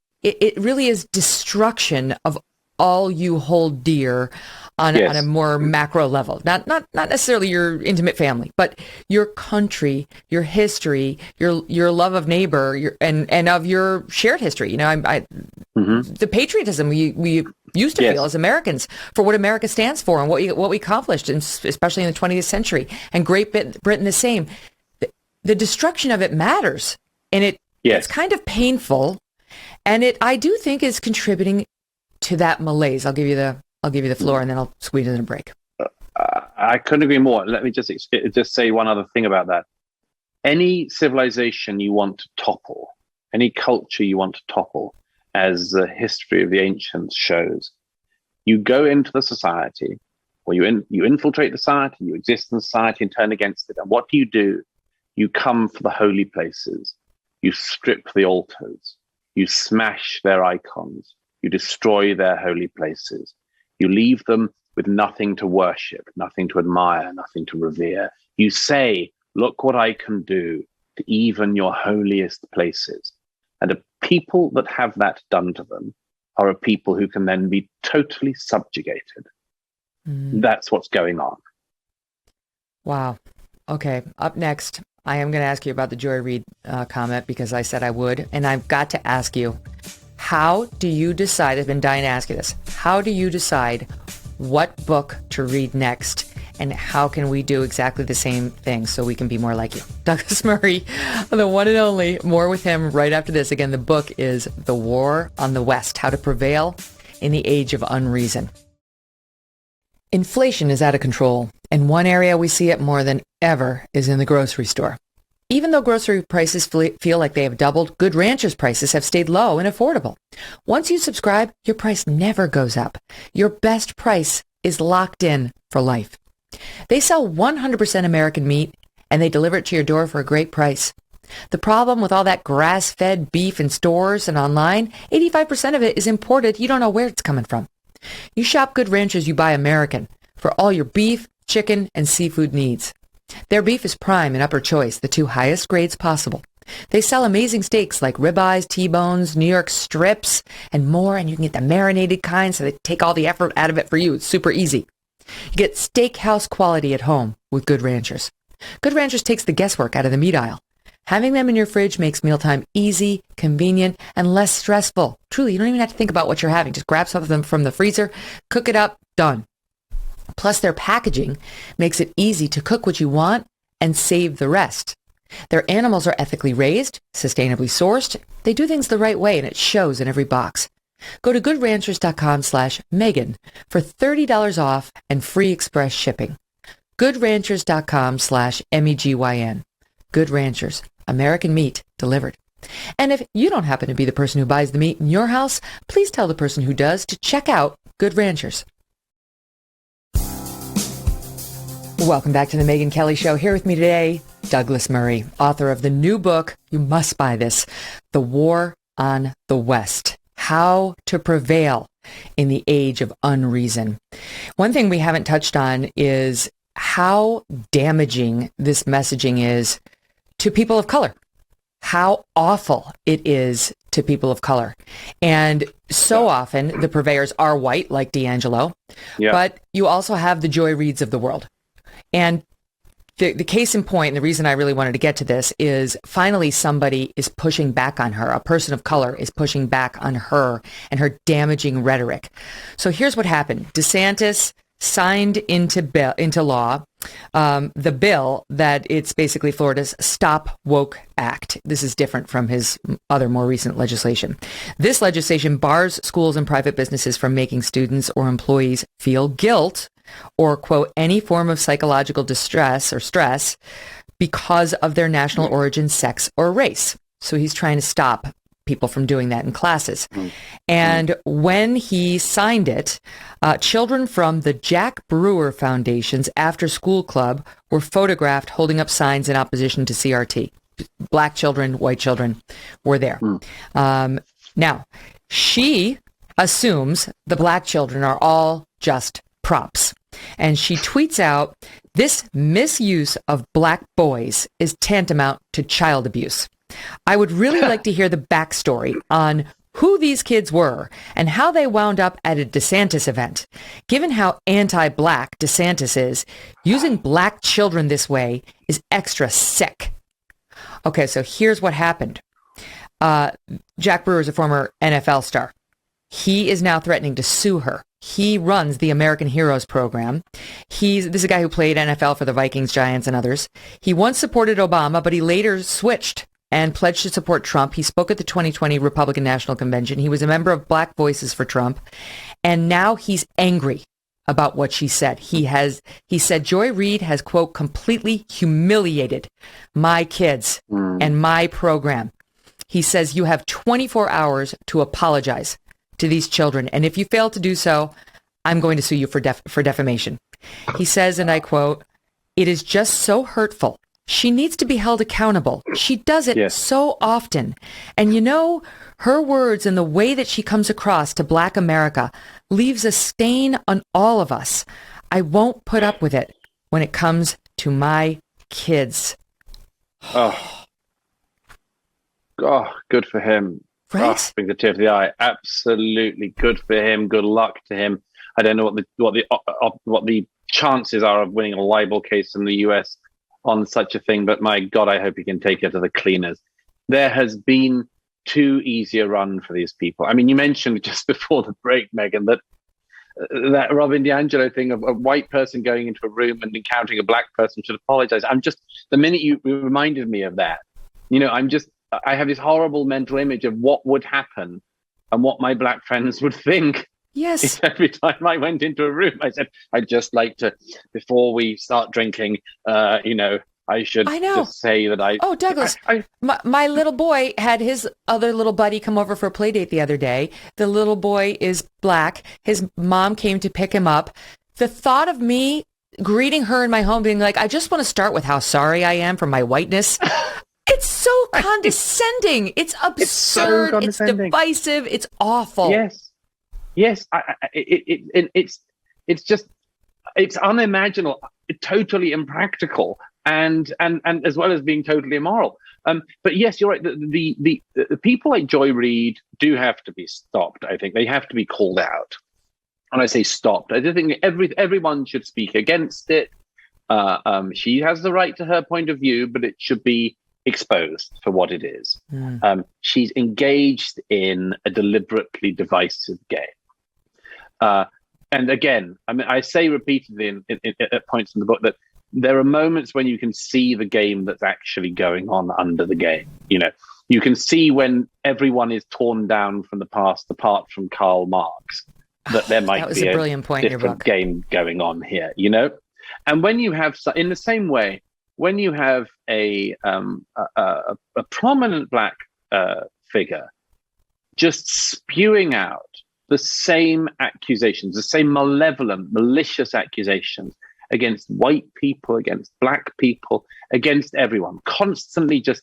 A: really is destruction of all you hold dear on a more macro level. Not necessarily your intimate family, but your country, your history, your love of neighbor, and of your shared history. The patriotism we used to feel as Americans for what America stands for and what we accomplished, especially in the 20th century, and Great Britain the same. The destruction of it matters, and it's kind of painful, and I do think is contributing to that malaise. I'll give you the floor, and then I'll squeeze in a break.
B: I couldn't agree more. Let me just say one other thing about that. Any civilization you want to topple, any culture you want to topple, as the history of the ancients shows, you go into the society, or you infiltrate the society, you exist in society and turn against it. And what do? You come for the holy places. You strip the altars. You smash their icons. You destroy their holy places. You leave them with nothing to worship, nothing to admire, nothing to revere. You say, look what I can do to even your holiest places. And a people that have that done to them are a people who can then be totally subjugated. That's what's going on.
A: Wow. Okay. Up next, I am going to ask you about the Joy Reid comment because I said I would. And I've got to ask you, how do you decide? I've been dying to ask you this. How do you decide what book to read next? And how can we do exactly the same thing so we can be more like you? Douglas Murray, the one and only. More with him right after this. Again, the book is The War on the West, How to Prevail in the Age of Unreason. Inflation is out of control, and one area we see it more than ever is in the grocery store. Even though grocery prices feel like they have doubled, Good Ranchers prices have stayed low and affordable. Once you subscribe, your price never goes up. Your best price is locked in for life. They sell 100% American meat, and they deliver it to your door for a great price. The problem with all that grass-fed beef in stores and online, 85% of it is imported. You don't know where it's coming from. You shop Good Ranchers, you buy American for all your beef, chicken, and seafood needs. Their beef is prime and upper choice, the two highest grades possible. They sell amazing steaks like ribeyes, T-bones, New York strips, and more, and you can get the marinated kind, so they take all the effort out of it for you. It's super easy. You get steakhouse quality at home with Good Ranchers. Good Ranchers takes the guesswork out of the meat aisle. Having them in your fridge makes mealtime easy, convenient, and less stressful. Truly, you don't even have to think about what you're having. Just grab some of them from the freezer, cook it up, done. Plus, their packaging makes it easy to cook what you want and save the rest. Their animals are ethically raised, sustainably sourced. They do things the right way, and it shows in every box. Go to goodranchers.com/Megyn for $30 off and free express shipping. goodranchers.com/MEGYN. Good Ranchers, American meat delivered. And if you don't happen to be the person who buys the meat in your house, please tell the person who does to check out Good Ranchers. Welcome back to the Megyn Kelly Show. Here with me today, Douglas Murray, author of the new book, you must buy this, The War on the West, How to Prevail in the Age of Unreason. One thing we haven't touched on is how damaging this messaging is to people of color, how awful it is to people of color. And so often the purveyors are white, like D'Angelo, but you also have the Joy Reids of the world. And the case in point, and the reason I really wanted to get to this is finally somebody is pushing back on her. A person of color is pushing back on her and her damaging rhetoric. So here's what happened. DeSantis signed into law the bill that it's basically Florida's Stop Woke Act. This is different from his other more recent legislation. This legislation bars schools and private businesses from making students or employees feel guilt or, quote, any form of psychological distress or stress because of their national origin, sex, or race. So he's trying to stop people from doing that in classes. And when he signed it, children from the Jack Brewer Foundation's After School Club were photographed holding up signs in opposition to CRT. Black children, white children were there. Now, she assumes the black children are all just props. And she tweets out, this misuse of black boys is tantamount to child abuse. I would really like to hear the backstory on who these kids were and how they wound up at a DeSantis event. Given how anti-black DeSantis is, using black children this way is extra sick. Okay, so here's what happened. Jack Brewer is a former NFL star. He is now threatening to sue her. He runs the American Heroes program. This is a guy who played NFL for the Vikings, Giants, and others. He once supported Obama, but he later switched and pledged to support Trump. He spoke at the 2020 Republican National Convention. He was a member of Black Voices for Trump. And now he's angry about what she said. He said Joy Reid has, quote, completely humiliated my kids and my program. He says you have 24 hours to apologize to these children. And if you fail to do so, I'm going to sue you for defamation. He says, and I quote, it is just so hurtful. She needs to be held accountable. She does it so often. And you know, her words and the way that she comes across to Black America leaves a stain on all of us. I won't put up with it when it comes to my kids.
B: Oh, good for him.
A: Right?
B: Bring the tear to the eye. Absolutely good for him. Good luck to him. I don't know what the chances are of winning a libel case in the US on such a thing, but my God, I hope he can take it to the cleaners. There has been too easy a run for these people. I mean, you mentioned just before the break, Megyn, that Robin DiAngelo thing of a white person going into a room and encountering a black person should apologize. The minute you reminded me of that, I have this horrible mental image of what would happen and what my black friends would think.
A: Yes.
B: Every time I went into a room, I said, I'd just like to, before we start drinking, I should just say that I...
A: Oh, Douglas, my little boy had his other little buddy come over for a play date the other day. The little boy is black. His mom came to pick him up. The thought of me greeting her in my home being like, I just want to start with how sorry I am for my whiteness. It's so condescending. It's absurd. It's divisive. It's awful.
B: Yes, it's unimaginable, totally impractical, and as well as being totally immoral. But yes, you're right. The people like Joy Reid do have to be stopped. I think they have to be called out. And I say stopped. I do think everyone should speak against it. She has the right to her point of view, but it should be exposed for what it is. She's engaged in a deliberately divisive game. And again, I mean, I say repeatedly at points in the book that there are moments when you can see the game that's actually going on under the game. You can see when everyone is torn down from the past, apart from Karl Marx, that there might be a brilliant point different in your book. Game going on here. And when you have, in the same way, when you have a prominent black figure just spewing out the same accusations, the same malevolent, malicious accusations against white people, against black people, against everyone, constantly just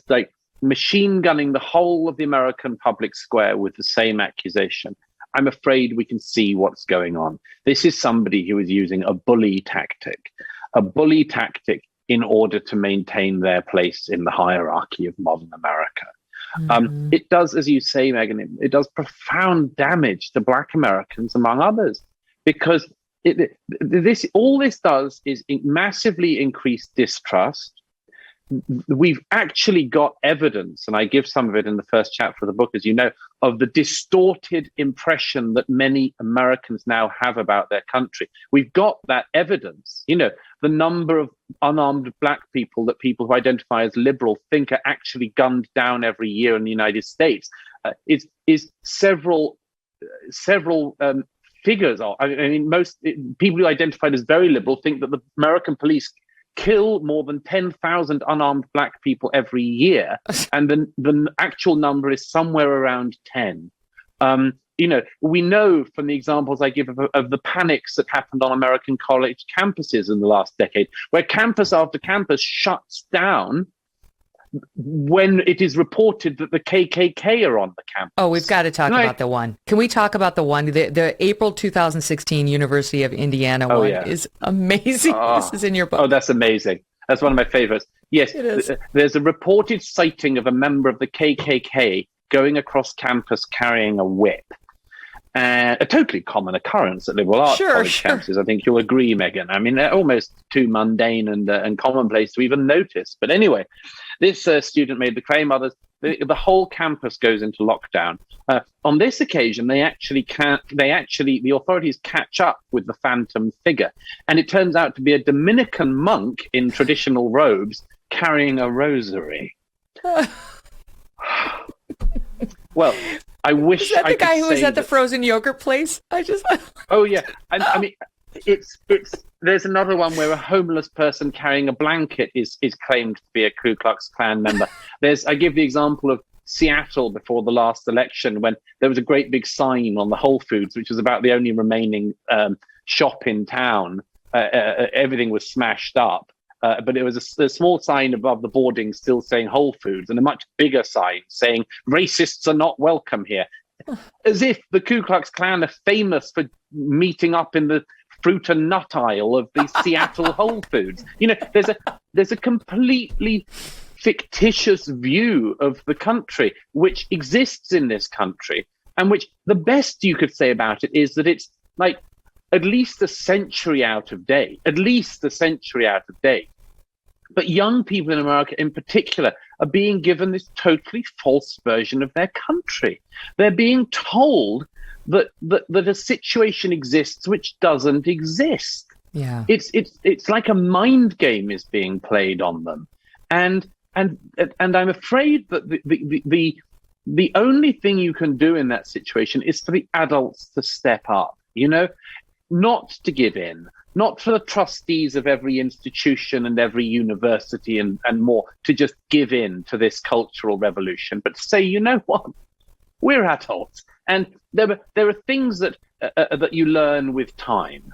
B: like machine gunning the whole of the American public square with the same accusation. I'm afraid we can see what's going on. This is somebody who is using a bully tactic in order to maintain their place in the hierarchy of modern America. It does, as you say, Megyn, it does profound damage to Black Americans, among others, because all this does is massively increase distrust. We've actually got evidence, and I give some of it in the first chapter of the book, as you know, of the distorted impression that many Americans now have about their country. We've got that evidence. The number of unarmed black people that people who identify as liberal think are actually gunned down every year in the United States is several figures. I mean, most people who identified as very liberal think that the American police kill more than 10,000 unarmed black people every year, and the actual number is somewhere around 10. We know from the examples I give of the panics that happened on American college campuses in the last decade, where campus after campus shuts down when it is reported that the KKK are on the campus.
A: Oh, we've got to talk about the one. Can we talk about the one? The April 2016 University of Indiana one is amazing. This is in your book.
B: Oh, that's amazing. That's one of my favorites. Yes,
A: it is.
B: There's a reported sighting of a member of the KKK going across campus carrying a whip. A totally common occurrence at liberal arts college campuses. I think you'll agree, Megyn. I mean, they're almost too mundane and commonplace to even notice. But anyway, this student made the claim. Others, the whole campus goes into lockdown. On this occasion, the authorities catch up with the phantom figure, and it turns out to be a Dominican monk in traditional robes carrying a rosary. Well, I wish.
A: Is that the guy who was at the frozen yogurt place?
B: Oh yeah, I mean, it's. There's another one where a homeless person carrying a blanket is claimed to be a Ku Klux Klan member. I give the example of Seattle before the last election, when there was a great big sign on the Whole Foods, which was about the only remaining shop in town. Everything was smashed up. but it was a small sign above the boarding still saying Whole Foods, and a much bigger sign saying racists are not welcome here. As if the Ku Klux Klan are famous for meeting up in the fruit and nut aisle of the Seattle Whole Foods. There's a completely fictitious view of the country which exists in this country, and which the best you could say about it is that it's like at least a century out of date. But young people in America in particular are being given this totally false version of their country. They're being told that a situation exists which doesn't exist.
A: Yeah.
B: It's like a mind game is being played on them. And I'm afraid that the only thing you can do in that situation is for the adults to step up, not to give in, not for the trustees of every institution and every university and more to just give in to this cultural revolution, but to say, you know what, we're adults. And there are things that you learn with time.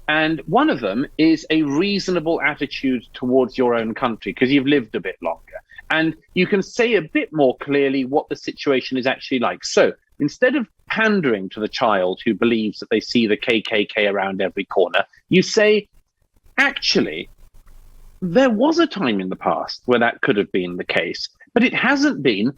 B: And one of them is a reasonable attitude towards your own country, because you've lived a bit longer. And you can say a bit more clearly what the situation is actually like. So instead of pandering to the child who believes that they see the KKK around every corner, you say, actually, there was a time in the past where that could have been the case, but it hasn't been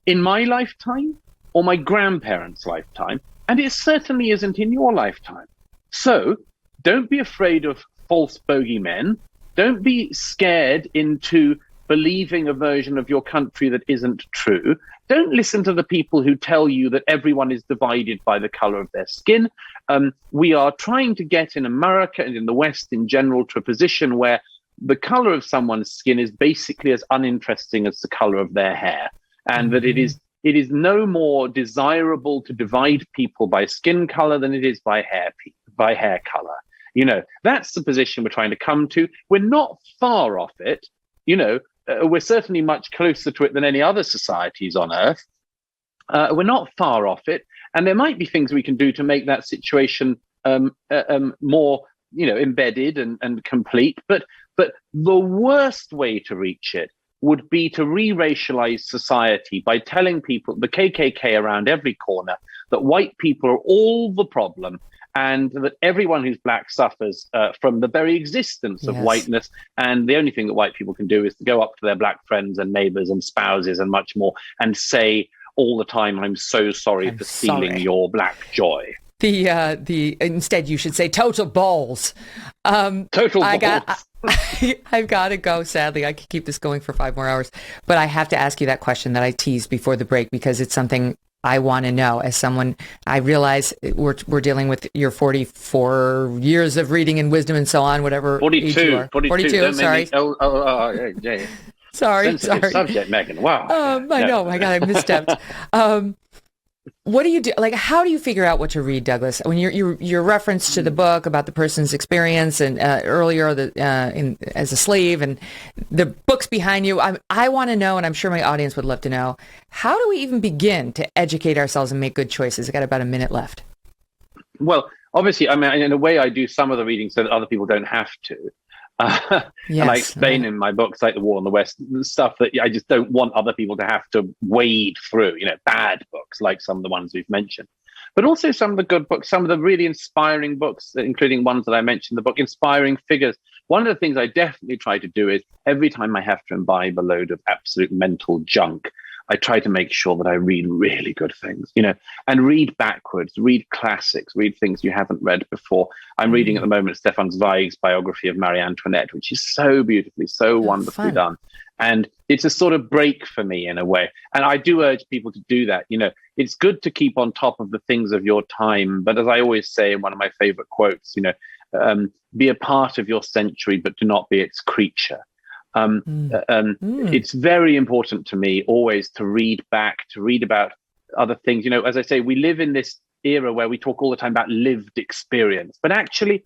B: in my lifetime or my grandparents' lifetime, and it certainly isn't in your lifetime. So don't be afraid of false bogeymen. Don't be scared into believing a version of your country that isn't true. Don't listen to the people who tell you that everyone is divided by the color of their skin. We are trying to get in America and in the West in general to a position where the color of someone's skin is basically as uninteresting as the color of their hair, and that it is no more desirable to divide people by skin color than it is by hair color. That's the position we're trying to come to. We're not far off it. We're certainly much closer to it than any other societies on Earth. We're not far off it. And there might be things we can do to make that situation more, embedded and complete. But the worst way to reach it would be to re-racialize society by telling people, the KKK around every corner, that white people are all the problem, and that everyone who's black suffers from the very existence of whiteness. And the only thing that white people can do is to go up to their black friends and neighbors and spouses and much more and say all the time, I'm so sorry for stealing your black joy.
A: Instead, you should say total balls.
B: Total balls.
A: I've got to go, sadly. I could keep this going for 5 more hours. But I have to ask you that question that I teased before the break, because it's something I want to know. As someone, I realize we're dealing with your 44 years of reading and wisdom and so on, whatever
B: 42,
A: age you are. 42, sorry.
B: Yeah.
A: Sorry.
B: Sensitive subject, Megyn. Wow.
A: I know. My God, I misstepped. What do you do? Like, how do you figure out what to read, Douglas? When your reference to the book about the person's experience and earlier as a slave and the books behind you, I want to know, and I'm sure my audience would love to know, how do we even begin to educate ourselves and make good choices? I got about a minute left.
B: Well, obviously, I mean, in a way, I do some of the reading so that other people don't have to. And I explain in my books, like The War in the West, the stuff that I just don't want other people to have to wade through, bad books like some of the ones we've mentioned, but also some of the good books, some of the really inspiring books, including ones that I mentioned in the book, Inspiring Figures. One of the things I definitely try to do is every time I have to imbibe a load of absolute mental junk, I try to make sure that I read really good things, and read backwards, read classics, read things you haven't read before. I'm reading at the moment Stefan Zweig's biography of Marie Antoinette, which is so beautifully, so wonderfully done. And it's a sort of break for me in a way. And I do urge people to do that. It's good to keep on top of the things of your time. But as I always say in one of my favorite quotes, be a part of your century, but do not be its creature. It's very important to me always to read back, to read about other things. As I say, we live in this era where we talk all the time about lived experience, but actually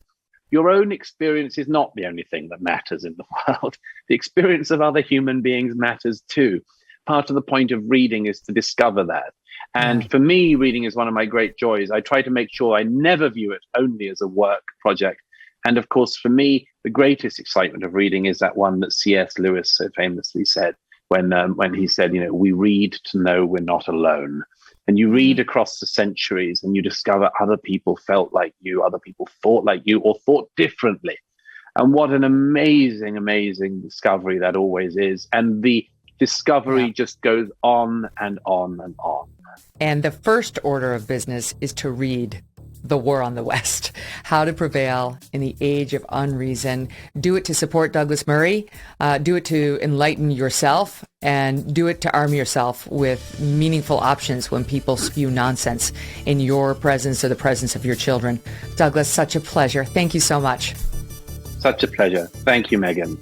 B: your own experience is not the only thing that matters in the world. The experience of other human beings matters too. Part of the point of reading is to discover that. And for me, reading is one of my great joys. I try to make sure I never view it only as a work project. And of course, for me, the greatest excitement of reading is that one that C.S. Lewis so famously said when he said, we read to know we're not alone. And you read across the centuries and you discover other people felt like you, other people thought like you, or thought differently. And what an amazing, amazing discovery that always is. And the discovery just goes on and on and on.
A: And the first order of business is to read The War on the West, How to Prevail in the Age of Unreason. Do it to support Douglas Murray, do it to enlighten yourself, and do it to arm yourself with meaningful options when people spew nonsense in your presence or the presence of your children. Douglas, such a pleasure. Thank you so much.
B: Such a pleasure. Thank you, Megyn.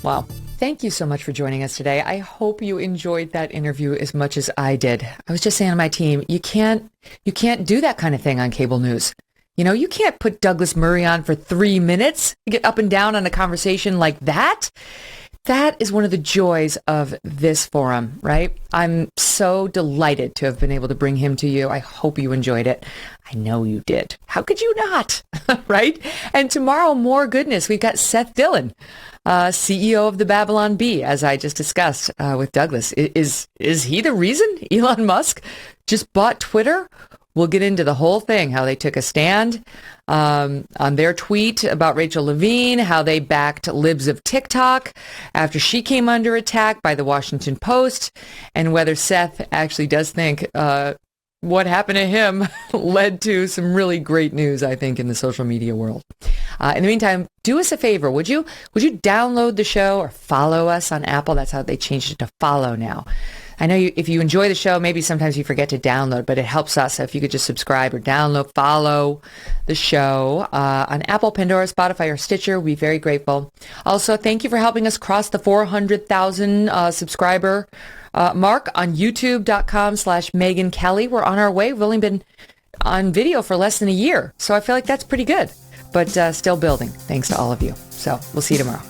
A: Wow. Thank you so much for joining us today. I hope you enjoyed that interview as much as I did. I was just saying to my team, you can't do that kind of thing on cable news. You can't put Douglas Murray on for 3 minutes, get up and down on a conversation like that. That is one of the joys of this forum, right? I'm so delighted to have been able to bring him to you. I hope you enjoyed it. I know you did. How could you not? Right? And tomorrow, more goodness. We've got Seth Dillon, CEO of the Babylon Bee, as I just discussed with Douglas. Is he the reason Elon Musk just bought Twitter? We'll get into the whole thing, how they took a stand on their tweet about Rachel Levine, how they backed libs of TikTok after she came under attack by the Washington Post, and whether Seth actually does think what happened to him led to some really great news, I think, in the social media world. In the meantime, do us a favor. Would you download the show or follow us on Apple? That's how they changed it to follow now. I know if you enjoy the show, maybe sometimes you forget to download, but it helps us. So if you could just subscribe or download, follow the show on Apple, Pandora, Spotify, or Stitcher, we'd be very grateful. Also, thank you for helping us cross the 400,000 subscriber mark on youtube.com/Megyn Kelly. We're on our way. We've only been on video for less than a year, so I feel like that's pretty good, but still building. Thanks to all of you. So we'll see you tomorrow.